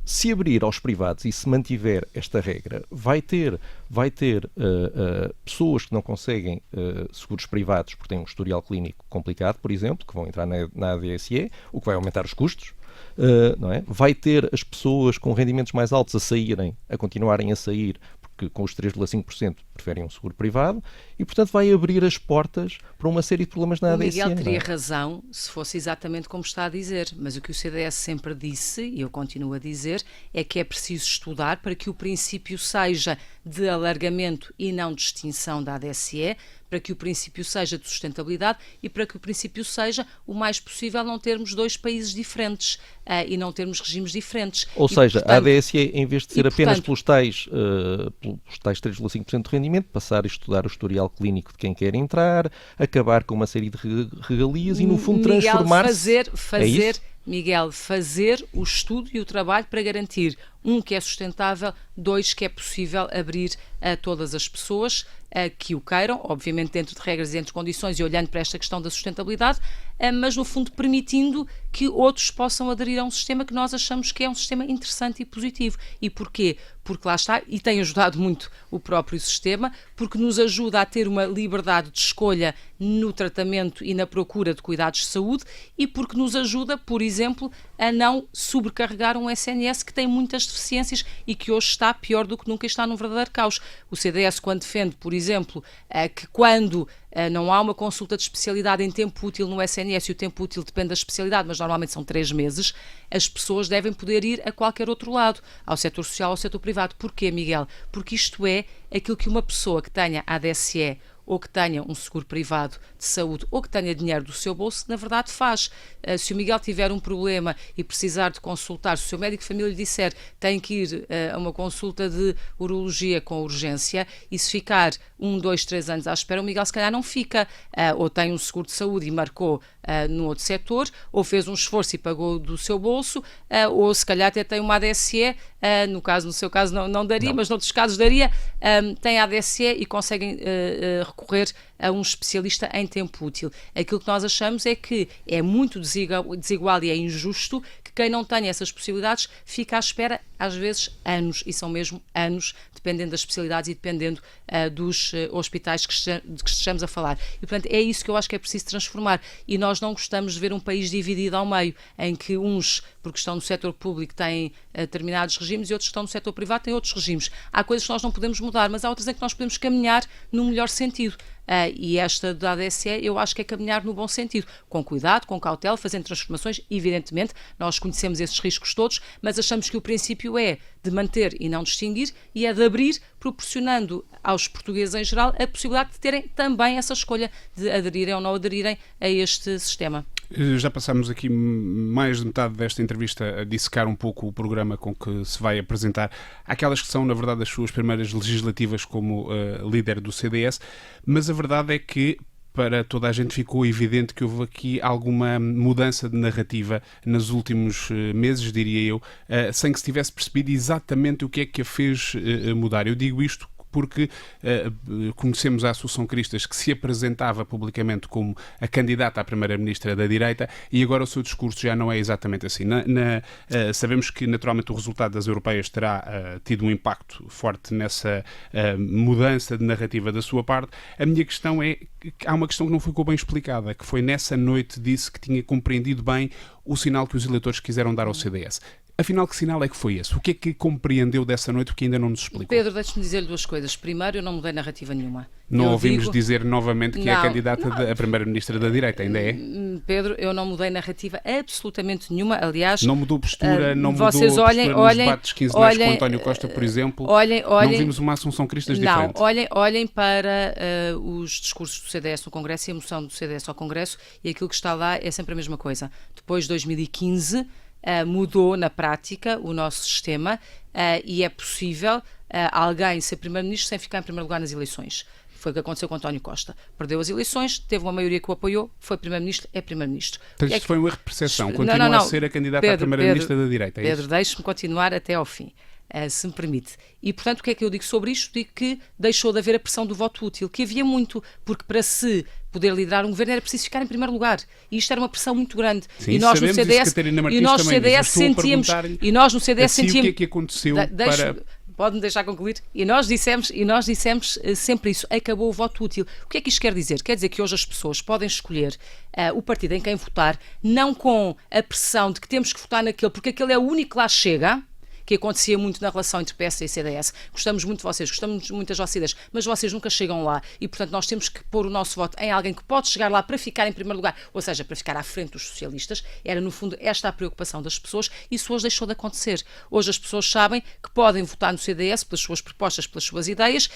Se abrir aos privados e se mantiver esta regra, vai ter pessoas que não conseguem seguros privados porque têm um historial clínico complicado, por exemplo, que vão entrar na ADSE, o que vai aumentar os custos. Não é? Vai ter as pessoas com rendimentos mais altos a continuarem a sair, porque com os 3,5% preferem um seguro privado, e portanto vai abrir as portas para uma série de problemas na ADSE. O Miguel teria razão se fosse exatamente como está a dizer, mas o que o CDS sempre disse, e eu continuo a dizer, é que é preciso estudar para que o princípio seja de alargamento e não de extinção da ADSE, para que o princípio seja de sustentabilidade e para que o princípio seja o mais possível não termos dois países diferentes e não termos regimes diferentes. Ou seja, portanto, a ADSE, em vez de ser apenas pelos tais 3,5% de rendimento, passar a estudar o historial clínico de quem quer entrar, acabar com uma série de regalias e, no fundo, transformar-se... Miguel, fazer o estudo e o trabalho para garantir, que é sustentável, 2, que é possível abrir a todas as pessoas que o queiram, obviamente dentro de regras e dentro de condições e olhando para esta questão da sustentabilidade, mas no fundo permitindo que outros possam aderir a um sistema que nós achamos que é um sistema interessante e positivo. E porquê? Porque lá está, e tem ajudado muito o próprio sistema, porque nos ajuda a ter uma liberdade de escolha no tratamento e na procura de cuidados de saúde e porque nos ajuda, por exemplo, a não sobrecarregar um SNS que tem muitas deficiências e que hoje está pior do que nunca, está num verdadeiro caos. O CDS, quando defende, por exemplo, que quando não há uma consulta de especialidade em tempo útil no SNS, e o tempo útil depende da especialidade, mas normalmente são 3 meses, as pessoas devem poder ir a qualquer outro lado, ao setor social, ao setor privado. Porquê, Miguel? Porque isto é aquilo que uma pessoa que tenha ADSE ou que tenha um seguro privado de saúde ou que tenha dinheiro do seu bolso, na verdade faz. Se o Miguel tiver um problema e precisar de consultar, se o seu médico de família lhe disser tem que ir a uma consulta de urologia com urgência e se ficar 1, 2, 3 anos à espera, o Miguel se calhar não fica, ou tem um seguro de saúde e marcou no outro setor, ou fez um esforço e pagou do seu bolso, ou se calhar até tem uma ADSE, no seu caso não daria, mas noutros casos daria, tem ADSE e conseguem recorrer a um especialista em tempo útil. Aquilo que nós achamos é que é muito desigual e é injusto que quem não tenha essas possibilidades fica à espera, às vezes, anos, e são mesmo anos, dependendo das especialidades e dependendo dos hospitais de que estejamos a falar. E, portanto, é isso que eu acho que é preciso transformar. E nós não gostamos de ver um país dividido ao meio, em que uns, porque estão no setor público, têm determinados regimes e outros que estão no setor privado têm outros regimes. Há coisas que nós não podemos mudar, mas há outras em que nós podemos caminhar no melhor sentido. E esta da ADSE eu acho que é caminhar no bom sentido, com cuidado, com cautela, fazendo transformações, evidentemente, nós conhecemos esses riscos todos, mas achamos que o princípio é de manter e não distinguir e é de abrir, proporcionando aos portugueses em geral a possibilidade de terem também essa escolha de aderirem ou não aderirem a este sistema. Já passámos aqui mais de metade desta entrevista a dissecar um pouco o programa com que se vai apresentar aquelas que são, na verdade, as suas primeiras legislativas como líder do CDS, mas a verdade é que para toda a gente ficou evidente que houve aqui alguma mudança de narrativa nos últimos meses, diria eu, sem que se tivesse percebido exatamente o que é que a fez mudar. Eu digo isto porque conhecemos a Assunção Cristas, que se apresentava publicamente como a candidata à Primeira-Ministra da direita, e agora o seu discurso já não é exatamente assim. Sabemos que, naturalmente, o resultado das europeias terá tido um impacto forte nessa mudança de narrativa da sua parte. A minha questão é que há uma questão que não ficou bem explicada, que foi nessa noite disse que tinha compreendido bem o sinal que os eleitores quiseram dar ao CDS. Afinal, que sinal é que foi esse? O que é que compreendeu dessa noite que ainda não nos explicou? Pedro, deixe-me dizer-lhe 2 coisas. Primeiro, eu não mudei narrativa nenhuma. Não ouvimos dizer novamente que é a candidata a Primeira-Ministra da direita, ainda é? Pedro, eu não mudei narrativa absolutamente nenhuma. Aliás, não mudou postura, não mudou vocês postura nos debates quinzenais com António Costa, por exemplo. Não vimos uma Assunção Cristas diferente. Não, olhem para os discursos do CDS no Congresso e a moção do CDS ao Congresso, e aquilo que está lá é sempre a mesma coisa. Depois de 2015... mudou na prática o nosso sistema e é possível alguém ser Primeiro-Ministro sem ficar em primeiro lugar nas eleições. Foi o que aconteceu com António Costa. Perdeu as eleições, teve uma maioria que o apoiou, foi Primeiro-Ministro, é Primeiro-Ministro. Então isto foi uma repercepção, continua a ser a candidata a Primeira-Ministra da direita, é Pedro, isso? deixe-me continuar até ao fim, se me permite. E, portanto, o que é que eu digo sobre isto? Digo que deixou de haver a pressão do voto útil, que havia muito, porque para se poder liderar um governo era preciso ficar em primeiro lugar. E isto era uma pressão muito grande. Sim, e nós no CDS, sentíamos... O que é que aconteceu para... Pode-me deixar concluir? E nós dissemos sempre isso, acabou o voto útil. O que é que isto quer dizer? Quer dizer que hoje as pessoas podem escolher o partido em quem votar, não com a pressão de que temos que votar naquele, porque aquele é o único que lá chega, que acontecia muito na relação entre PS e CDS. Gostamos muito de vocês, gostamos muito das vossas ideias, mas vocês nunca chegam lá e, portanto, nós temos que pôr o nosso voto em alguém que pode chegar lá para ficar em primeiro lugar, ou seja, para ficar à frente dos socialistas. Era, no fundo, esta a preocupação das pessoas. Isso hoje deixou de acontecer. Hoje as pessoas sabem que podem votar no CDS pelas suas propostas, pelas suas ideias.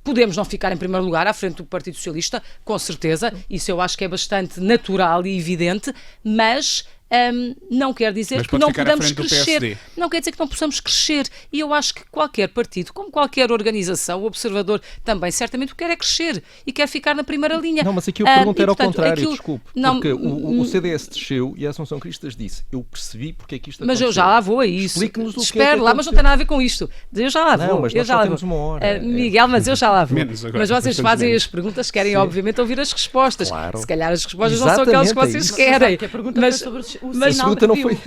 Podemos não ficar em primeiro lugar à frente do Partido Socialista, com certeza. Isso eu acho que é bastante natural e evidente, mas... não quer dizer que não podamos crescer. Não quer dizer que não possamos crescer. E eu acho que qualquer partido, como qualquer organização, o Observador também certamente quer é crescer e quer ficar na primeira linha. Não, mas aqui eu pergunto era ao contrário, desculpe. Não, porque o CDS desceu e a Assunção Cristas disse: eu percebi porque é que isto aconteceu. Mas eu já lá vou a isso. Explique-nos o que Espero lá, mas não tem nada a ver com isto. Eu já lá vou. Não, mas nós só temos uma hora. Miguel, mas eu já lá vou. Mas vocês fazem menos. As perguntas, querem obviamente ouvir as respostas. Claro. Se calhar as respostas não são aquelas que vocês querem. A pergunta Mas foi sobre o a segunda não foi.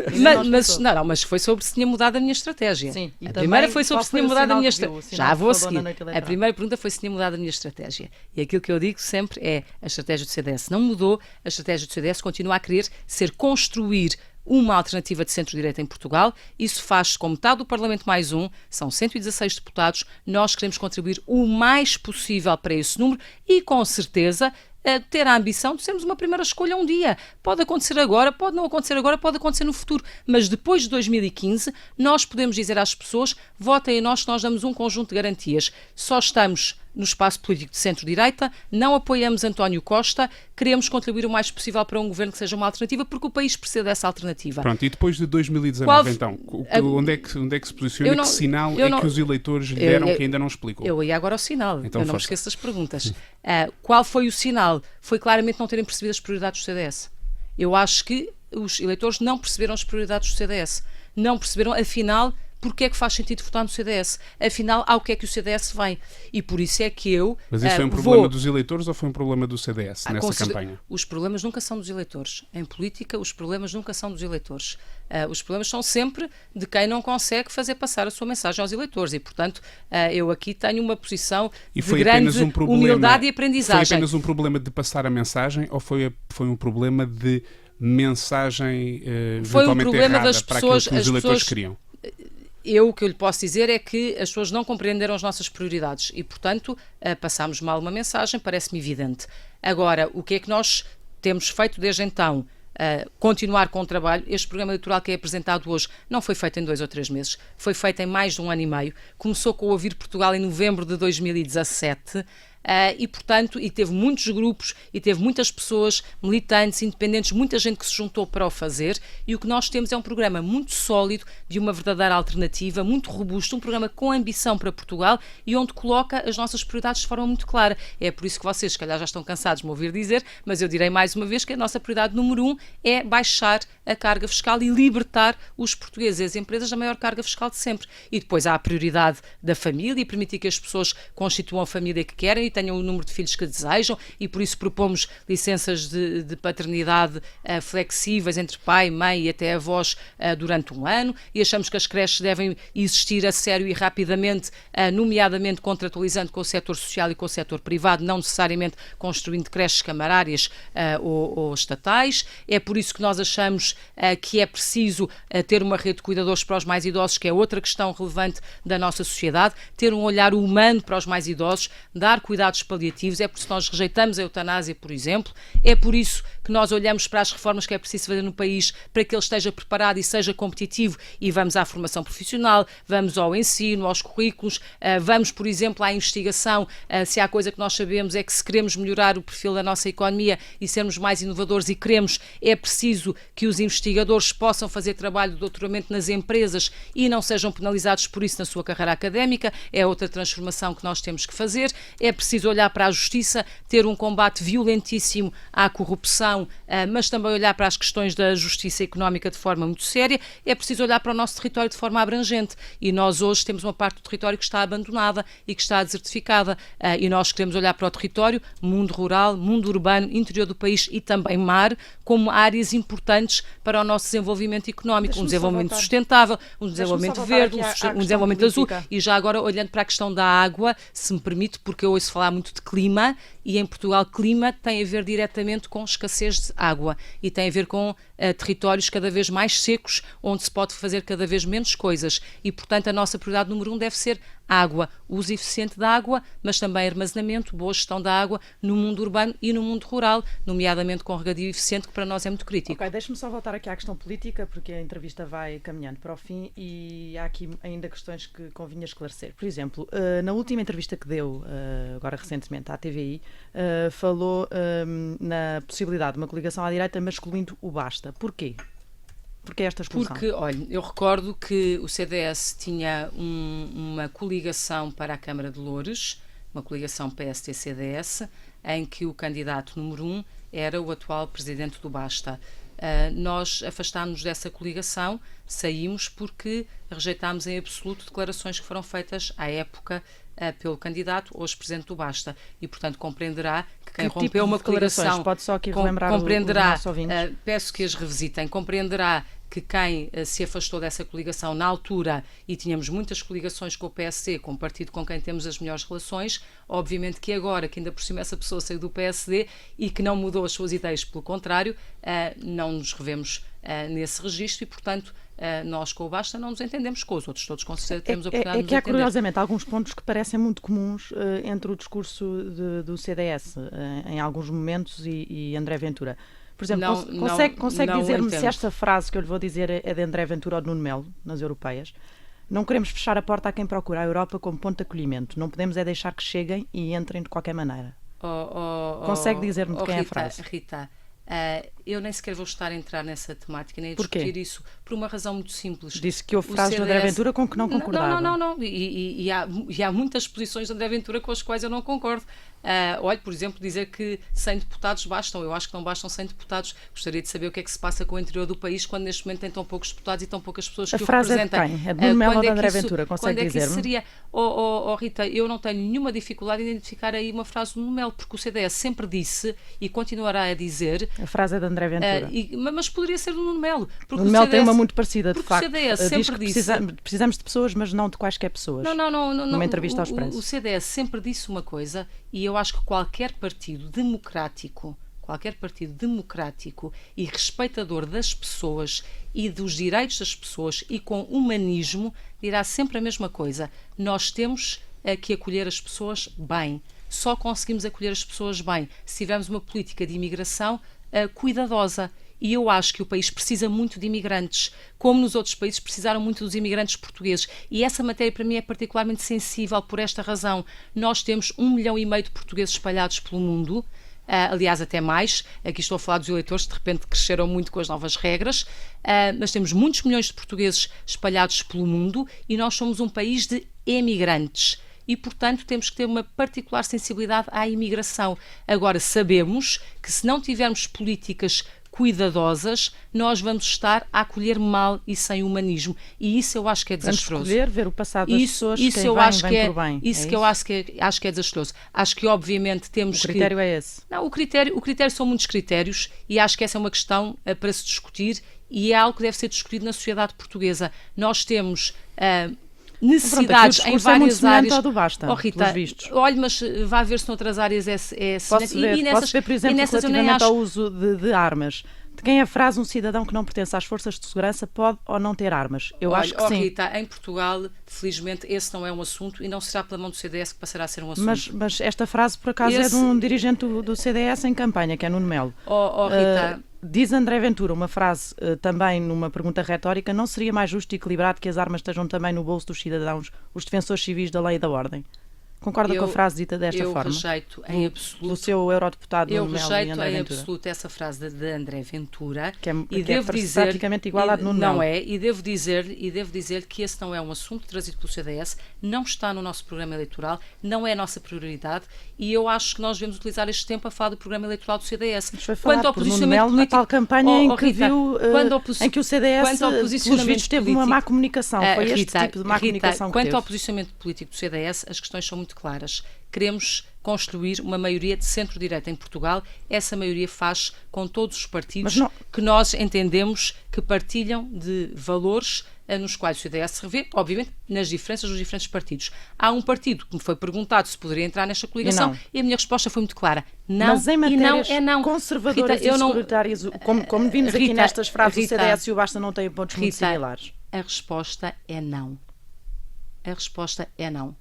Mas foi sobre se tinha mudado a minha estratégia. Sim, a primeira foi sobre se tinha mudado a minha estratégia. Já vou a seguir. A primeira pergunta foi se tinha mudado a minha estratégia. E aquilo que eu digo sempre é: a estratégia do CDS não mudou, a estratégia do CDS continua a querer ser construir uma alternativa de centro-direita em Portugal. Isso faz com metade do Parlamento mais um, são 116 deputados. Nós queremos contribuir o mais possível para esse número e, com certeza, ter a ambição de sermos uma primeira escolha um dia. Pode acontecer agora, pode não acontecer agora, pode acontecer no futuro. Mas depois de 2015, nós podemos dizer às pessoas: votem em nós, que nós damos um conjunto de garantias. Só estamos no espaço político de centro-direita, não apoiamos António Costa, queremos contribuir o mais possível para um governo que seja uma alternativa, porque o país precisa dessa alternativa. Pronto, e depois de 2019, então, onde é que se posiciona? Que sinal que os eleitores lhe deram que ainda não explicou? Eu ia agora ao sinal, então, eu não me esqueço das perguntas. Qual foi o sinal? Foi claramente não terem percebido as prioridades do CDS. Eu acho que os eleitores não perceberam as prioridades do CDS. Não perceberam, afinal, porque é que faz sentido votar no CDS? Afinal, ao que é que o CDS vai? E por isso é que eu... Mas isso foi um problema dos eleitores ou foi um problema do CDS nessa campanha? Os problemas nunca são dos eleitores. Em política, os problemas nunca são dos eleitores. Os problemas são sempre de quem não consegue fazer passar a sua mensagem aos eleitores. E, portanto, eu aqui tenho uma posição de grande humildade e aprendizagem. Foi apenas um problema de passar a mensagem ou foi um problema de mensagem eventualmente errada para aquilo que os eleitores queriam? O que eu lhe posso dizer é que as pessoas não compreenderam as nossas prioridades e, portanto, passámos mal uma mensagem, parece-me evidente. Agora, o que é que nós temos feito desde então? Continuar com o trabalho. Este programa eleitoral que é apresentado hoje não foi feito em 2 ou 3 meses, foi feito em mais de 1 ano e meio. Começou com o Ouvir Portugal em novembro de 2017. E, portanto, teve muitos grupos e teve muitas pessoas, militantes, independentes, muita gente que se juntou para o fazer, e o que nós temos é um programa muito sólido, de uma verdadeira alternativa, muito robusto, um programa com ambição para Portugal e onde coloca as nossas prioridades de forma muito clara. É por isso que vocês, se calhar, já estão cansados de me ouvir dizer, mas eu direi mais uma vez que a nossa prioridade número 1 é baixar a carga fiscal e libertar os portugueses e as empresas da maior carga fiscal de sempre. E depois há a prioridade da família e permitir que as pessoas constituam a família que querem e tenham o número de filhos que desejam, e por isso propomos licenças de paternidade flexíveis entre pai, mãe e até avós durante 1 ano, e achamos que as creches devem existir a sério e rapidamente, nomeadamente contratualizando com o setor social e com o setor privado, não necessariamente construindo creches camarárias ou estatais. É por isso que nós achamos que é preciso ter uma rede de cuidadores para os mais idosos, que é outra questão relevante da nossa sociedade, ter um olhar humano para os mais idosos, dar cuidados paliativos. É por isso que nós rejeitamos a eutanásia, por exemplo. É por isso que nós olhamos para as reformas que é preciso fazer no país para que ele esteja preparado e seja competitivo, e vamos à formação profissional, vamos ao ensino, aos currículos, vamos, por exemplo, à investigação. Se há coisa que nós sabemos é que, se queremos melhorar o perfil da nossa economia e sermos mais inovadores, e queremos, é preciso que os investigadores possam fazer trabalho de doutoramento nas empresas e não sejam penalizados por isso na sua carreira académica. É outra transformação que nós temos que fazer. É preciso preciso olhar para a justiça, ter um combate violentíssimo à corrupção, mas também olhar para as questões da justiça económica de forma muito séria. É preciso olhar para o nosso território de forma abrangente e nós hoje temos uma parte do território que está abandonada e que está desertificada e nós queremos olhar para o território, mundo rural, mundo urbano, interior do país e também mar, como áreas importantes para o nosso desenvolvimento económico, um desenvolvimento sustentável, um desenvolvimento verde, um desenvolvimento azul. E já agora, olhando para a questão da água, se me permite, porque eu ouço falar muito de clima, e em Portugal clima tem a ver diretamente com escassez de água e tem a ver com territórios cada vez mais secos, onde se pode fazer cada vez menos coisas e, portanto, a nossa prioridade número 1 deve ser água, uso eficiente da água, mas também armazenamento, boa gestão da água no mundo urbano e no mundo rural, nomeadamente com regadio eficiente, que para nós é muito crítico. Ok, deixe-me só voltar aqui à questão política, porque a entrevista vai caminhando para o fim e há aqui ainda questões que convinha esclarecer. Por exemplo, na última entrevista que deu, agora recentemente, à TVI, falou na possibilidade de uma coligação à direita, mas excluindo o Basta. Porquê? Porque esta exclusão? Porque, olha, eu recordo que o CDS tinha uma coligação para a Câmara de Loures, uma coligação PST-CDS, em que o candidato número 1 era o atual presidente do Basta. Nós afastámos-nos dessa coligação, saímos porque rejeitámos em absoluto declarações que foram feitas à época pelo candidato, hoje presidente do Basta, e portanto compreenderá que quem rompeu tipo uma coligação, pode só aqui relembrar compreenderá, os ouvintes. peço que as revisitem, compreenderá que quem se afastou dessa coligação na altura, e tínhamos muitas coligações com o PSD, com o partido com quem temos as melhores relações, obviamente que agora, que ainda por cima essa pessoa saiu do PSD e que não mudou as suas ideias, pelo contrário, não nos revemos nesse registro e, portanto, nós com o Basta não nos entendemos, com os outros todos com certeza temos a oportunidade de nos que há entender. curiosamente alguns pontos que parecem muito comuns entre o discurso do CDS em alguns momentos e André Ventura. Por exemplo, consegue dizer-me se esta frase que eu lhe vou dizer é de André Ventura ou de Nuno Melo, nas europeias? Não queremos fechar a porta a quem procura a Europa como ponto de acolhimento. Não podemos é deixar que cheguem e entrem de qualquer maneira. Consegue dizer-me de quem é a frase? Rita, eu nem sequer vou estar a entrar nessa temática, nem a discutir isso, por uma razão muito simples. Disse que houve frases de André Ventura com que não concordava. Não. E há muitas posições de André Ventura com as quais eu não concordo. Olha, por exemplo, dizer que 100 deputados bastam. Eu acho que não bastam 100 deputados. Gostaria de saber o que é que se passa com o interior do país quando neste momento tem tão poucos deputados e tão poucas pessoas que o representam. A frase é de quem? É de Nuno Melo ou de André Ventura? Consegue dizer-me? Quando é que isso seria? Rita, eu não tenho nenhuma dificuldade em identificar aí uma frase do Nuno Melo, porque o CDS sempre disse e continuará a dizer... A frase é de André Ventura. Mas poderia ser do Nuno Melo. Nuno Melo tem uma muito parecida, de facto. O CDS sempre disse... Precisamos de pessoas, mas não de quaisquer pessoas. Não. Numa entrevista ao Expresso. O CDS sempre disse uma coisa, e eu acho que qualquer partido democrático e respeitador das pessoas e dos direitos das pessoas e com humanismo dirá sempre a mesma coisa. Nós temos que acolher as pessoas bem. Só conseguimos acolher as pessoas bem se tivermos uma política de imigração cuidadosa. E eu acho que o país precisa muito de imigrantes, como nos outros países precisaram muito dos imigrantes portugueses. E essa matéria para mim é particularmente sensível por esta razão. Nós temos 1,5 milhão de portugueses espalhados pelo mundo, aliás até mais, aqui estou a falar dos eleitores que de repente cresceram muito com as novas regras, mas temos muitos milhões de portugueses espalhados pelo mundo e nós somos um país de emigrantes. E, portanto, temos que ter uma particular sensibilidade à imigração. Agora, sabemos que se não tivermos políticas cuidadosas, nós vamos estar a acolher mal e sem humanismo. E isso eu acho que é desastroso. Vamos ver o passado das pessoas, isso quem eu vem, acho vem que é, por bem. Isso que eu acho que é desastroso. Acho que, obviamente, temos que... O critério é esse? Não, o critério são muitos critérios e acho que essa é uma questão para se discutir e é algo que deve ser discutido na sociedade portuguesa. Nós temos... necessidades em várias áreas. Do Basta, Rita, olha, mas vai ver se noutras áreas é posso ver, por exemplo, relativamente ao uso de armas. De quem é a frase um cidadão que não pertence às forças de segurança pode ou não ter armas? Eu acho que sim. Rita, em Portugal, felizmente, esse não é um assunto e não será pela mão do CDS que passará a ser um assunto. Mas esta frase, por acaso, é de um dirigente do CDS em campanha, que é Nuno Melo. Rita... Diz André Ventura, uma frase também numa pergunta retórica, não seria mais justo e equilibrado que as armas estejam também no bolso dos cidadãos, os defensores civis da lei e da ordem? Concorda com a frase dita desta forma? Eu rejeito em absoluto. Do seu eurodeputado Eu Nuno Melo e rejeito André em Ventura. absoluto essa frase de André Ventura. Que e devo dizer, praticamente igual à de Nuno Melo. Não é, e devo dizer que esse não é um assunto trazido pelo CDS, não está no nosso programa eleitoral, não é a nossa prioridade, e eu acho que nós devemos utilizar este tempo a falar do programa eleitoral do CDS. Mas foi falado por Nuno Melo na tal campanha em que o CDS, pelos vistos, teve uma má comunicação. Foi este tipo de má comunicação que teve. Quanto ao posicionamento político do CDS, as questões são muito claras. Queremos construir uma maioria de centro-direita em Portugal. Essa maioria faz com todos os partidos que nós entendemos que partilham de valores nos quais o CDS se revê, obviamente, nas diferenças dos diferentes partidos. Há um partido que me foi perguntado se poderia entrar nesta coligação e a minha resposta foi muito clara. Não, mas em matérias não. conservadoras Rita, e securitárias, como vimos aqui nestas frases, o CDS e o Basta não têm pontos muito similares. A resposta é não. A resposta é não.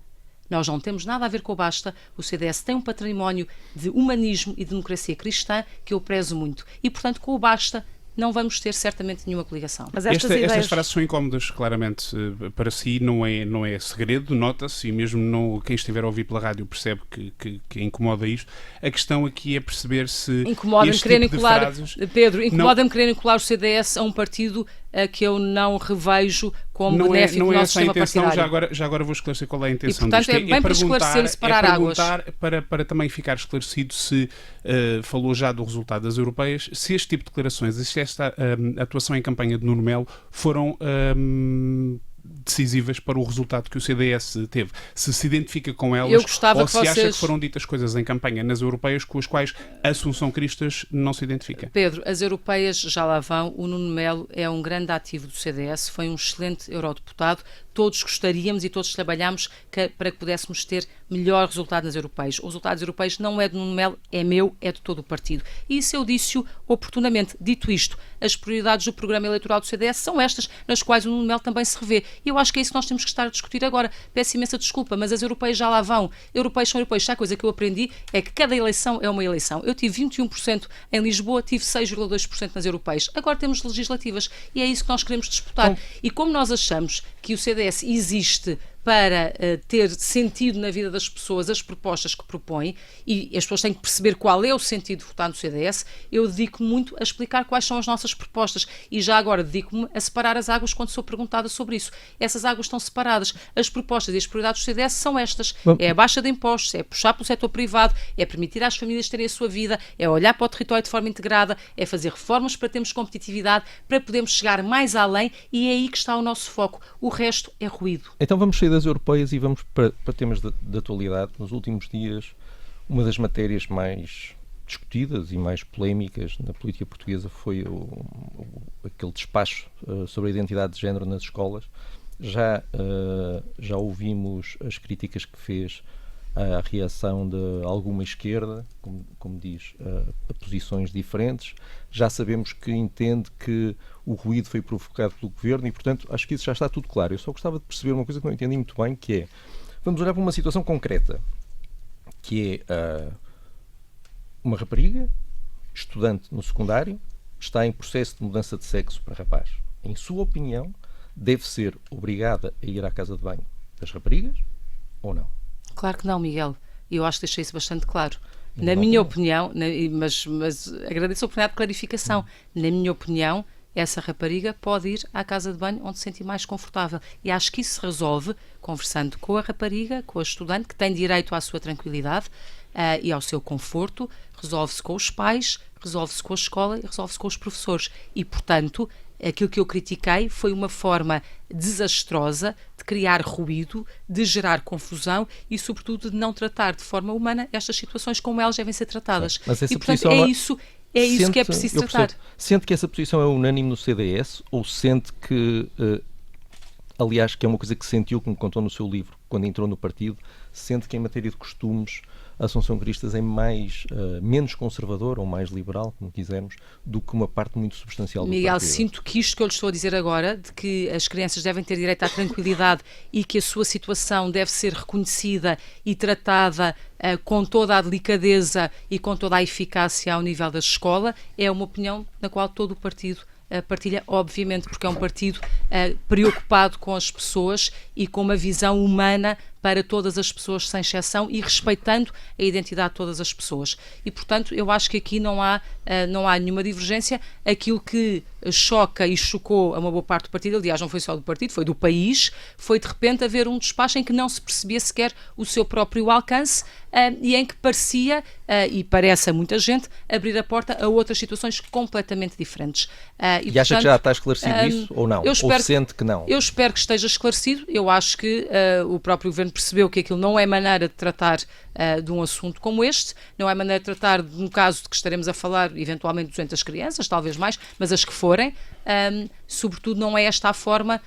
Nós não temos nada a ver com o Basta. O CDS tem um património de humanismo e democracia cristã que eu prezo muito. E, portanto, com o Basta não vamos ter certamente nenhuma coligação. Mas estas frases são incómodas, claramente, para si, não é segredo, nota-se, e mesmo quem estiver a ouvir pela rádio percebe que incomoda isto. A questão aqui é perceber se incomoda-me querer incolar, Pedro, incomoda-me querer incolar o CDS a um partido que eu não revejo como benéfico do nosso sistema partidário. Já agora vou esclarecer qual é a intenção e, portanto, disto. É bem para esclarecer e separar águas. Para também ficar esclarecido se falou já do resultado das europeias, se este tipo de declarações, se esta atuação em campanha de Nuno Melo foram decisivas para o resultado que o CDS teve. Se identifica com elas ou se acha que foram ditas coisas em campanha nas europeias com as quais a Assunção Cristas não se identifica. Pedro, as europeias já lá vão. O Nuno Melo é um grande ativo do CDS, foi um excelente eurodeputado. Todos gostaríamos e todos trabalhamos para que pudéssemos ter melhor resultado nas europeias. Os resultados europeus não é de Nuno Melo, é meu, é de todo o partido. E isso eu disse-o oportunamente. Dito isto, as prioridades do programa eleitoral do CDS são estas, nas quais o Nuno Melo também se revê. E eu acho que é isso que nós temos que estar a discutir agora. Peço imensa desculpa, mas as europeias já lá vão. Europeias são europeias. A coisa que eu aprendi é que cada eleição é uma eleição. Eu tive 21% em Lisboa, tive 6,2% nas europeias. Agora temos legislativas e é isso que nós queremos disputar. E como nós achamos que o CDS existe para ter sentido na vida das pessoas as propostas que propõe, e as pessoas têm que perceber qual é o sentido de votar no CDS, eu dedico-me muito a explicar quais são as nossas propostas e já agora dedico-me a separar as águas quando sou perguntada sobre isso. Essas águas estão separadas. As propostas e as prioridades do CDS são estas. É a baixa de impostos, é puxar pelo setor privado, é permitir às famílias terem a sua vida, é olhar para o território de forma integrada, é fazer reformas para termos competitividade, para podermos chegar mais além, e é aí que está o nosso foco. O resto é ruído. Então vamos sair das europeias e vamos para temas de atualidade. Nos últimos dias, uma das matérias mais discutidas e mais polémicas na política portuguesa foi aquele despacho sobre a identidade de género nas escolas. Já ouvimos as críticas que fez à reação de alguma esquerda, como diz, a posições diferentes. Já sabemos que entende que o ruído foi provocado pelo governo e, portanto, acho que isso já está tudo claro. Eu só gostava de perceber uma coisa que não entendi muito bem, que é, vamos olhar para uma situação concreta, que é uma rapariga, estudante no secundário, está em processo de mudança de sexo para rapaz. Em sua opinião, deve ser obrigada a ir à casa de banho das raparigas ou não? Claro que não, Miguel. Eu acho que deixei isso bastante claro. Na minha opinião, mas agradeço a oportunidade de clarificação. Na minha opinião, essa rapariga pode ir à casa de banho onde se sentir mais confortável. E acho que isso se resolve conversando com a rapariga, com a estudante, que tem direito à sua tranquilidade e ao seu conforto. Resolve-se com os pais, resolve-se com a escola e resolve-se com os professores. E, portanto, aquilo que eu critiquei foi uma forma desastrosa de criar ruído, de gerar confusão e, sobretudo, de não tratar de forma humana estas situações como elas devem ser tratadas. Mas essa e, portanto, é isso que é preciso tratar. Sente que essa posição é unânime no CDS ou sente que, aliás, que é uma coisa que sentiu, como contou no seu livro, quando entrou no partido, sente que em matéria de costumes a Assunção Cristas é menos conservador ou mais liberal, como quisermos, do que uma parte muito substancial do Miguel, partido? sinto que isto que eu lhe estou a dizer agora, de que as crianças devem ter direito à tranquilidade e que a sua situação deve ser reconhecida e tratada com toda a delicadeza e com toda a eficácia ao nível da escola, é uma opinião na qual todo o partido partilha, obviamente, porque é um partido preocupado com as pessoas e com uma visão humana para todas as pessoas sem exceção e respeitando a identidade de todas as pessoas. E, portanto, eu acho que aqui não há nenhuma divergência. Aquilo que choca e chocou a uma boa parte do partido, aliás, não foi só do partido, foi do país, foi de repente haver um despacho em que não se percebia sequer o seu próprio alcance e em que parecia, e parece a muita gente, abrir a porta a outras situações completamente diferentes. E portanto, acha que já está esclarecido isso ou não? Ou sente que não? Eu espero que esteja esclarecido. Eu acho que o próprio Governo percebeu que aquilo não é maneira de tratar de um assunto como este, não é maneira de tratar de um caso de que estaremos a falar, eventualmente, de 200 crianças, talvez mais, mas as que forem, sobretudo não é esta a forma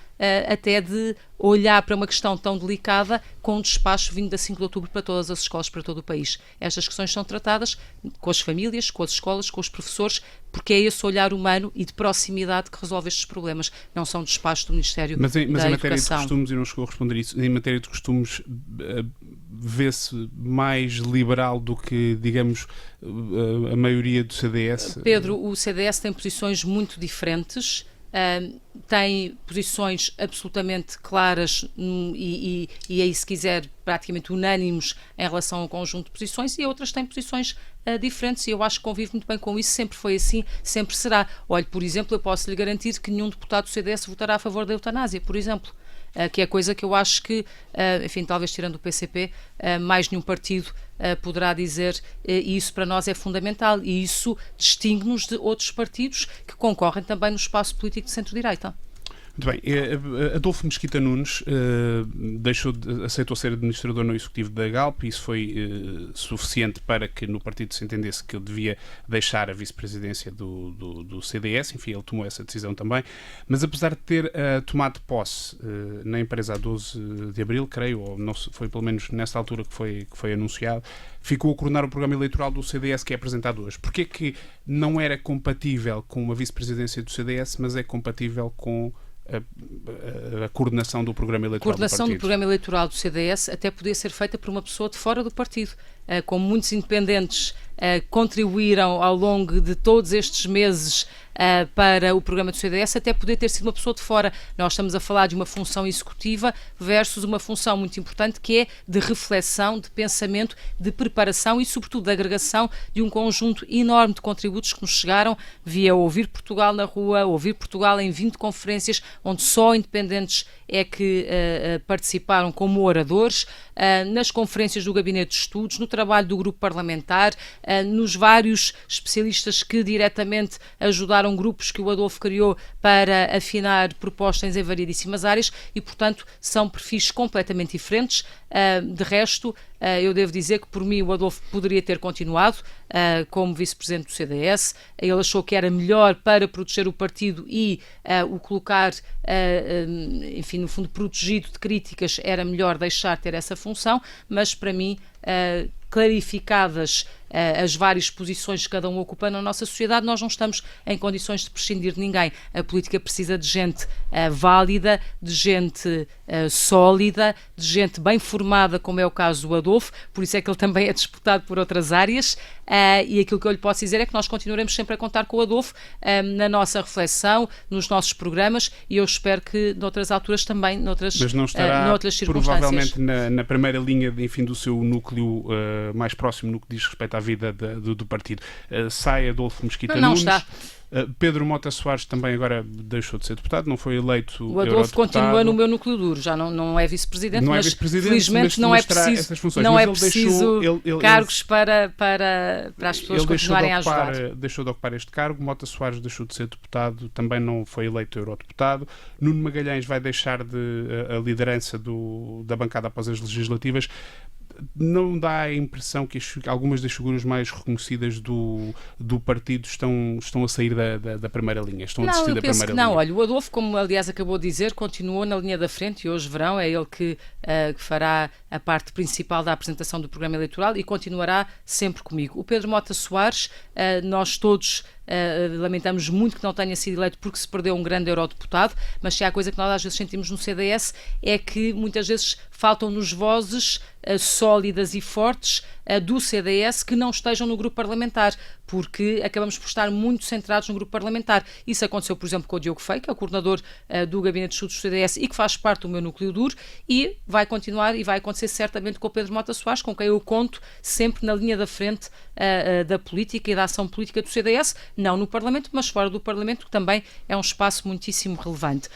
até de olhar para uma questão tão delicada com um despacho vindo da 5 de outubro para todas as escolas, para todo o país. Estas questões são tratadas com as famílias, com as escolas, com os professores, porque é esse olhar humano e de proximidade que resolve estes problemas. Não são despachos do Ministério da Educação. Mas em matéria de costumes, e não chegou a responder isso, em matéria de costumes vê-se mais liberal do que, digamos, a maioria do CDS? Pedro, o CDS tem posições muito diferentes. Tem posições absolutamente claras e aí, se quiser, praticamente unânimes em relação ao conjunto de posições, e outras têm posições diferentes, e eu acho que convivo muito bem com isso. Sempre foi assim, sempre será. Olhe, por exemplo, eu posso lhe garantir que nenhum deputado do CDS votará a favor da eutanásia, por exemplo. Que é coisa que eu acho que, enfim, talvez tirando o PCP, mais nenhum partido poderá dizer, e isso para nós é fundamental, e isso distingue-nos de outros partidos que concorrem também no espaço político de centro-direita. Muito bem. Adolfo Mesquita Nunes aceitou ser administrador não executivo da Galp, e isso foi suficiente para que no partido se entendesse que ele devia deixar a vice-presidência do CDS. Enfim, ele tomou essa decisão também, mas apesar de ter tomado posse na empresa a 12 de abril, creio, ou não, foi pelo menos nessa altura que foi anunciado, ficou a coronar o programa eleitoral do CDS que é apresentado hoje. Porquê que não era compatível com uma vice-presidência do CDS, mas é compatível com a coordenação do programa eleitoral do partido? A coordenação do programa eleitoral do CDS até podia ser feita por uma pessoa de fora do partido. Como muitos independentes contribuíram ao longo de todos estes meses para o programa do CDS, até poder ter sido uma pessoa de fora. Nós estamos a falar de uma função executiva versus uma função muito importante que é de reflexão, de pensamento, de preparação e, sobretudo, de agregação de um conjunto enorme de contributos que nos chegaram via Ouvir Portugal na rua, Ouvir Portugal em 20 conferências, onde só independentes é que participaram como oradores, nas conferências do Gabinete de Estudos, no trabalho do grupo parlamentar, nos vários especialistas que diretamente ajudaram grupos que o Adolfo criou para afinar propostas em variedíssimas áreas e, portanto, são perfis completamente diferentes. De resto, eu devo dizer que por mim o Adolfo poderia ter continuado como vice-presidente do CDS. Ele achou que era melhor para proteger o partido e o colocar, enfim, no fundo, protegido de críticas, era melhor deixar ter essa função, mas para mim, clarificadas as várias posições que cada um ocupa na nossa sociedade, nós não estamos em condições de prescindir de ninguém. A política precisa de gente válida, de gente sólida, de gente bem formada, como é o caso do Adolfo, por isso é que ele também é disputado por outras áreas, e aquilo que eu lhe posso dizer é que nós continuaremos sempre a contar com o Adolfo na nossa reflexão, nos nossos programas, e eu espero que noutras alturas também, noutras circunstâncias. Provavelmente na primeira linha, enfim, do seu núcleo mais próximo no que diz respeito à vida do partido. Sai Adolfo Mesquita Nunes. Não está. Pedro Mota Soares também agora deixou de ser deputado, não foi eleito. O Adolfo continua no meu núcleo duro, já não é vice-presidente, mas felizmente não é preciso cargos para as pessoas continuarem a ajudar. Deixou de ocupar este cargo. Mota Soares deixou de ser deputado, também não foi eleito eurodeputado. Nuno Magalhães vai deixar a liderança da bancada após as legislativas. Não dá a impressão que algumas das figuras mais reconhecidas do partido estão a sair da primeira linha? Estão a desistir da primeira linha? Não, olha, o Adolfo, como aliás acabou de dizer, continuou na linha da frente e hoje verão, é ele que fará a parte principal da apresentação do programa eleitoral e continuará sempre comigo. O Pedro Mota Soares, nós todos lamentamos muito que não tenha sido eleito porque se perdeu um grande eurodeputado, mas se há coisa que nós às vezes sentimos no CDS é que muitas vezes faltam-nos vozes sólidas e fortes do CDS que não estejam no grupo parlamentar, porque acabamos por estar muito centrados no grupo parlamentar. Isso aconteceu, por exemplo, com o Diogo Feio, que é o coordenador do Gabinete de Estudos do CDS e que faz parte do meu núcleo duro, e vai continuar e vai acontecer certamente com o Pedro Mota Soares, com quem eu conto sempre na linha da frente da política e da ação política do CDS, não no Parlamento, mas fora do Parlamento, que também é um espaço muitíssimo relevante.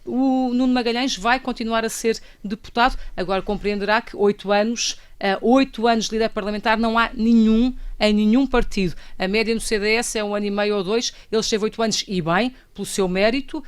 O Nuno Magalhães vai continuar a ser deputado, agora compreenderá que 8 anos de líder parlamentar não há nenhum em nenhum partido. A média no CDS é 1 ano e meio ou 2, ele esteve 8 anos e bem, pelo seu mérito,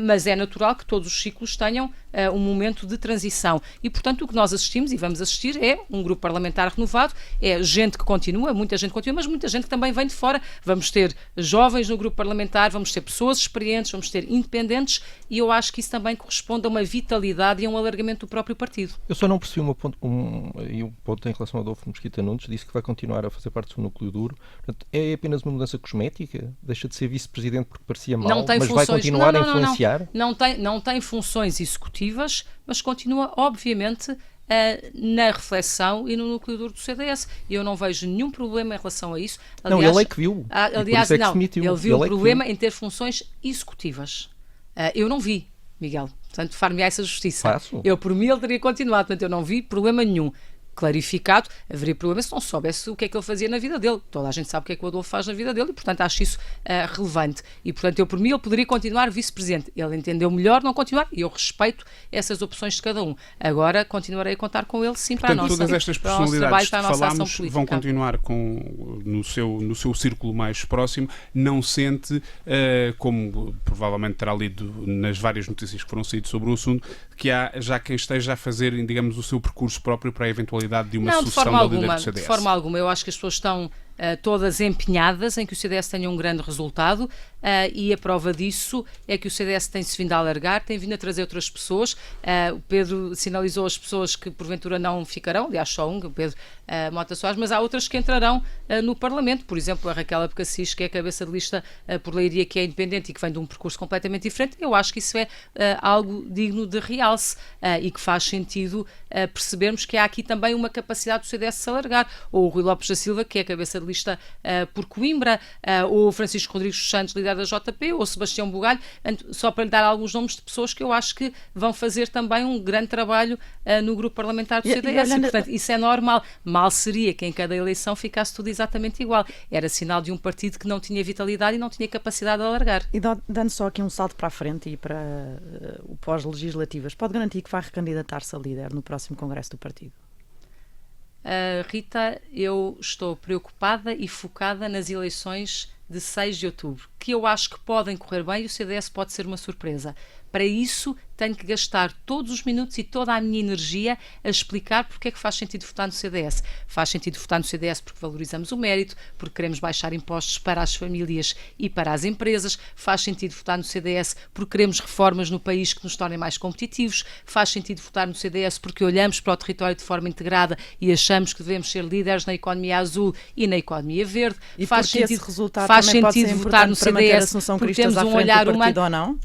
mas é natural que todos os ciclos tenham um momento de transição. E, portanto, o que nós assistimos e vamos assistir é um grupo parlamentar renovado, é gente que continua, muita gente continua, mas muita gente que também vem de fora. Vamos ter jovens no grupo parlamentar, vamos ter pessoas experientes, vamos ter independentes, e eu acho que isso também corresponde a uma vitalidade e a um alargamento do próprio partido. Eu só não percebi um ponto em relação ao Adolfo Mesquita Nunes, disse que vai continuar a fazer parte do seu núcleo duro. Portanto, é apenas uma mudança cosmética? Deixa de ser vice-presidente porque parecia mal, mas vai continuar a influenciar? Não tem funções executivas, mas continua, obviamente, na reflexão e no núcleo duro do CDS. E eu não vejo nenhum problema em relação a isso. Aliás, não, ele é que viu. Aliás, ele viu o problema em ter funções executivas. Eu não vi, Miguel. Portanto, far-me essa justiça. Faço. Eu, por mim, ele teria continuado. Portanto, eu não vi problema nenhum. Clarificado, haveria problema se não soubesse o que é que ele fazia na vida dele. Toda a gente sabe o que é que o Adolfo faz na vida dele e, portanto, acho isso relevante. E, portanto, eu, por mim, ele poderia continuar vice-presidente. Ele entendeu melhor não continuar e eu respeito essas opções de cada um. Agora, continuarei a contar com ele, sim, para a nossa, todas estas personalidades que falámos vão continuar no seu círculo mais próximo. Não sente, como provavelmente terá lido nas várias notícias que foram saídas sobre o assunto, que há já quem esteja a fazer, digamos, o seu percurso próprio para a eventualidade de uma sucessão da líder do CDS. De forma alguma. Eu acho que as pessoas estão todas empenhadas em que o CDS tenha um grande resultado e a prova disso é que o CDS tem-se vindo a alargar, tem vindo a trazer outras pessoas. O Pedro sinalizou as pessoas que porventura não ficarão, aliás só o Pedro Mota Soares, mas há outras que entrarão no Parlamento, por exemplo a Raquel Abcacis, que é a cabeça de lista por Leiria, que é independente e que vem de um percurso completamente diferente. Eu acho que isso é algo digno de realce e que faz sentido percebermos que há aqui também uma capacidade do CDS de se alargar. Ou o Rui Lopes da Silva, que é a cabeça de lista por Coimbra, ou Francisco Rodrigues dos Santos, líder da JP, ou Sebastião Bugalho, só para lhe dar alguns nomes de pessoas que eu acho que vão fazer também um grande trabalho no grupo parlamentar do CDS. E, portanto, isso é normal. Mal seria que em cada eleição ficasse tudo exatamente igual. Era sinal de um partido que não tinha vitalidade e não tinha capacidade de alargar. E dando só aqui um salto para a frente e para o pós-legislativas, pode garantir que vai recandidatar-se a líder no próximo congresso do partido? Rita, eu estou preocupada e focada nas eleições de 6 de outubro, que eu acho que podem correr bem e o CDS pode ser uma surpresa. Para isso, tenho que gastar todos os minutos e toda a minha energia a explicar porque é que faz sentido votar no CDS. Faz sentido votar no CDS porque valorizamos o mérito, porque queremos baixar impostos para as famílias e para as empresas. Faz sentido votar no CDS porque queremos reformas no país que nos tornem mais competitivos. Faz sentido votar no CDS porque olhamos para o território de forma integrada e achamos que devemos ser líderes na economia azul e na economia verde. E faz sentido, esse resultado faz sentido votar no CDS porque temos um olhar humano ou não?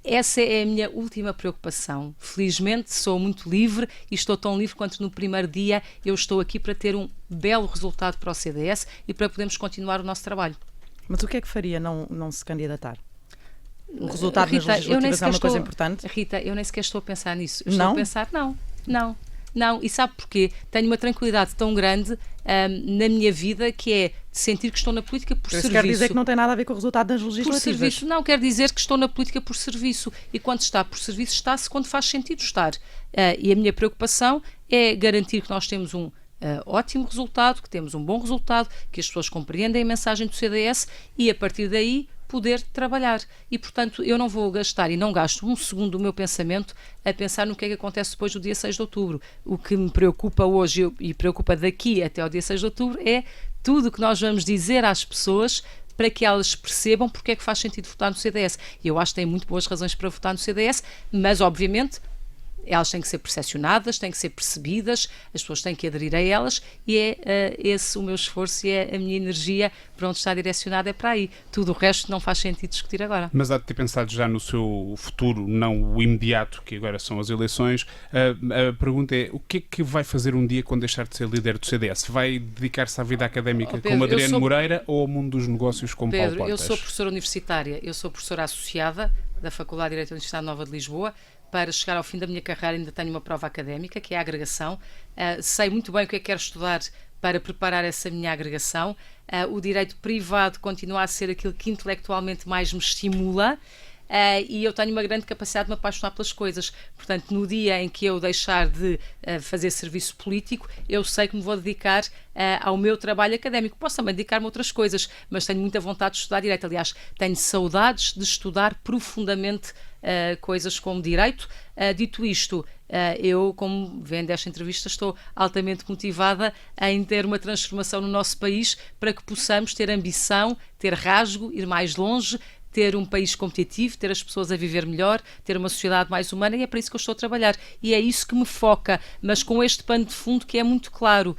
Essa é a minha última preocupação. Felizmente sou muito livre e estou tão livre quanto no primeiro dia. Eu estou aqui para ter um belo resultado para o CDS e para podermos continuar o nosso trabalho. Mas o que é que faria não se candidatar? O resultado nas legislativas é uma coisa importante? Rita, eu nem sequer estou a pensar nisso. Eu estou a pensar, não. E sabe porquê? Tenho uma tranquilidade tão grande na minha vida que é sentir que estou na política por serviço. Isso quer dizer que não tem nada a ver com o resultado das legislativas? Por serviço. Não, quer dizer que estou na política por serviço. E quando está por serviço, está-se quando faz sentido estar. E a minha preocupação é garantir que nós temos um ótimo resultado, que temos um bom resultado, que as pessoas compreendem a mensagem do CDS e, a partir daí, poder trabalhar. E, portanto, eu não vou gastar e não gasto um segundo do meu pensamento a pensar no que é que acontece depois do dia 6 de outubro. O que me preocupa hoje e preocupa daqui até ao dia 6 de outubro é tudo o que nós vamos dizer às pessoas para que elas percebam porque é que faz sentido votar no CDS. E eu acho que tem muito boas razões para votar no CDS, mas, obviamente, elas têm que ser percepcionadas, têm que ser percebidas, as pessoas têm que aderir a elas e é esse o meu esforço e é a minha energia para onde está direcionada, é para aí. Tudo o resto não faz sentido discutir agora. Mas há de ter pensado já no seu futuro, não o imediato, que agora são as eleições. A pergunta é, o que é que vai fazer um dia quando deixar de ser líder do CDS? Vai dedicar-se à vida académica Pedro, como Adriano Moreira ou ao mundo dos negócios como Paulo Pedro, Portas? eu sou professora universitária, eu sou professora associada da Faculdade de Direito da Universidade Nova de Lisboa. Para chegar ao fim da minha carreira ainda tenho uma prova académica, que é a agregação. Sei muito bem o que é que quero estudar para preparar essa minha agregação. O direito privado continua a ser aquilo que intelectualmente mais me estimula. E eu tenho uma grande capacidade de me apaixonar pelas coisas. Portanto, no dia em que eu deixar de fazer serviço político, eu sei que me vou dedicar ao meu trabalho académico. Posso também dedicar-me a outras coisas, mas tenho muita vontade de estudar direito. Aliás, tenho saudades de estudar profundamente coisas como direito. Dito isto, eu, como vendo esta entrevista, estou altamente motivada em ter uma transformação no nosso país para que possamos ter ambição, ter rasgo, ir mais longe, ter um país competitivo, ter as pessoas a viver melhor, ter uma sociedade mais humana, e é para isso que eu estou a trabalhar. E é isso que me foca, mas com este pano de fundo que é muito claro.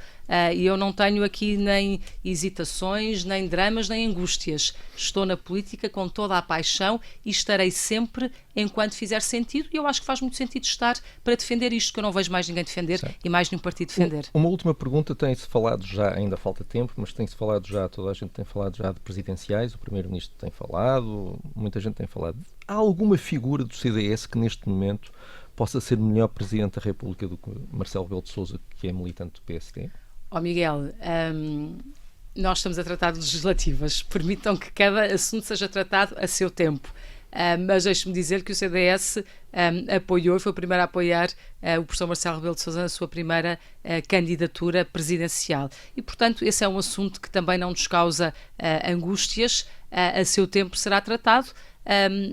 E eu não tenho aqui nem hesitações, nem dramas, nem angústias. Estou na política com toda a paixão e estarei sempre enquanto fizer sentido, e eu acho que faz muito sentido estar para defender isto, que eu não vejo mais ninguém defender. Certo. E mais nenhum partido defender. Uma última pergunta, tem-se falado já, ainda falta tempo, mas tem-se falado já, toda a gente tem falado já de presidenciais, o Primeiro-Ministro tem falado, muita gente tem falado. Há alguma figura do CDS que neste momento possa ser melhor Presidente da República do que Marcelo Rebelo de Sousa, que é militante do PSD? Miguel, nós estamos a tratar de legislativas. Permitam que cada assunto seja tratado a seu tempo. Mas deixe-me dizer que o CDS apoiou e foi o primeiro a apoiar o professor Marcelo Rebelo de Sousa na sua primeira candidatura presidencial. E, portanto, esse é um assunto que também não nos causa angústias. A seu tempo será tratado.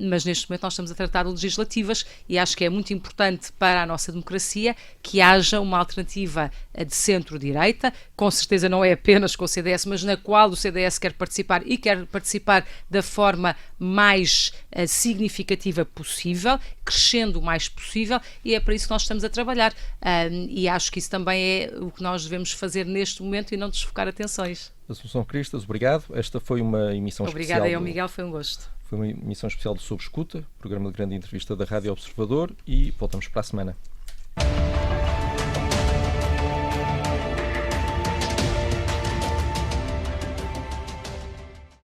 Mas neste momento nós estamos a tratar de legislativas e acho que é muito importante para a nossa democracia que haja uma alternativa de centro-direita, com certeza não é apenas com o CDS, mas na qual o CDS quer participar e quer participar da forma mais significativa possível, crescendo o mais possível, e é para isso que nós estamos a trabalhar. E acho que isso também é o que nós devemos fazer neste momento e não desfocar atenções. Assunção Cristas, obrigado. Esta foi uma emissão especial. Obrigada, Miguel, foi um gosto. Foi uma emissão especial do Sob Escuta, programa de grande entrevista da Rádio Observador, e voltamos para a semana.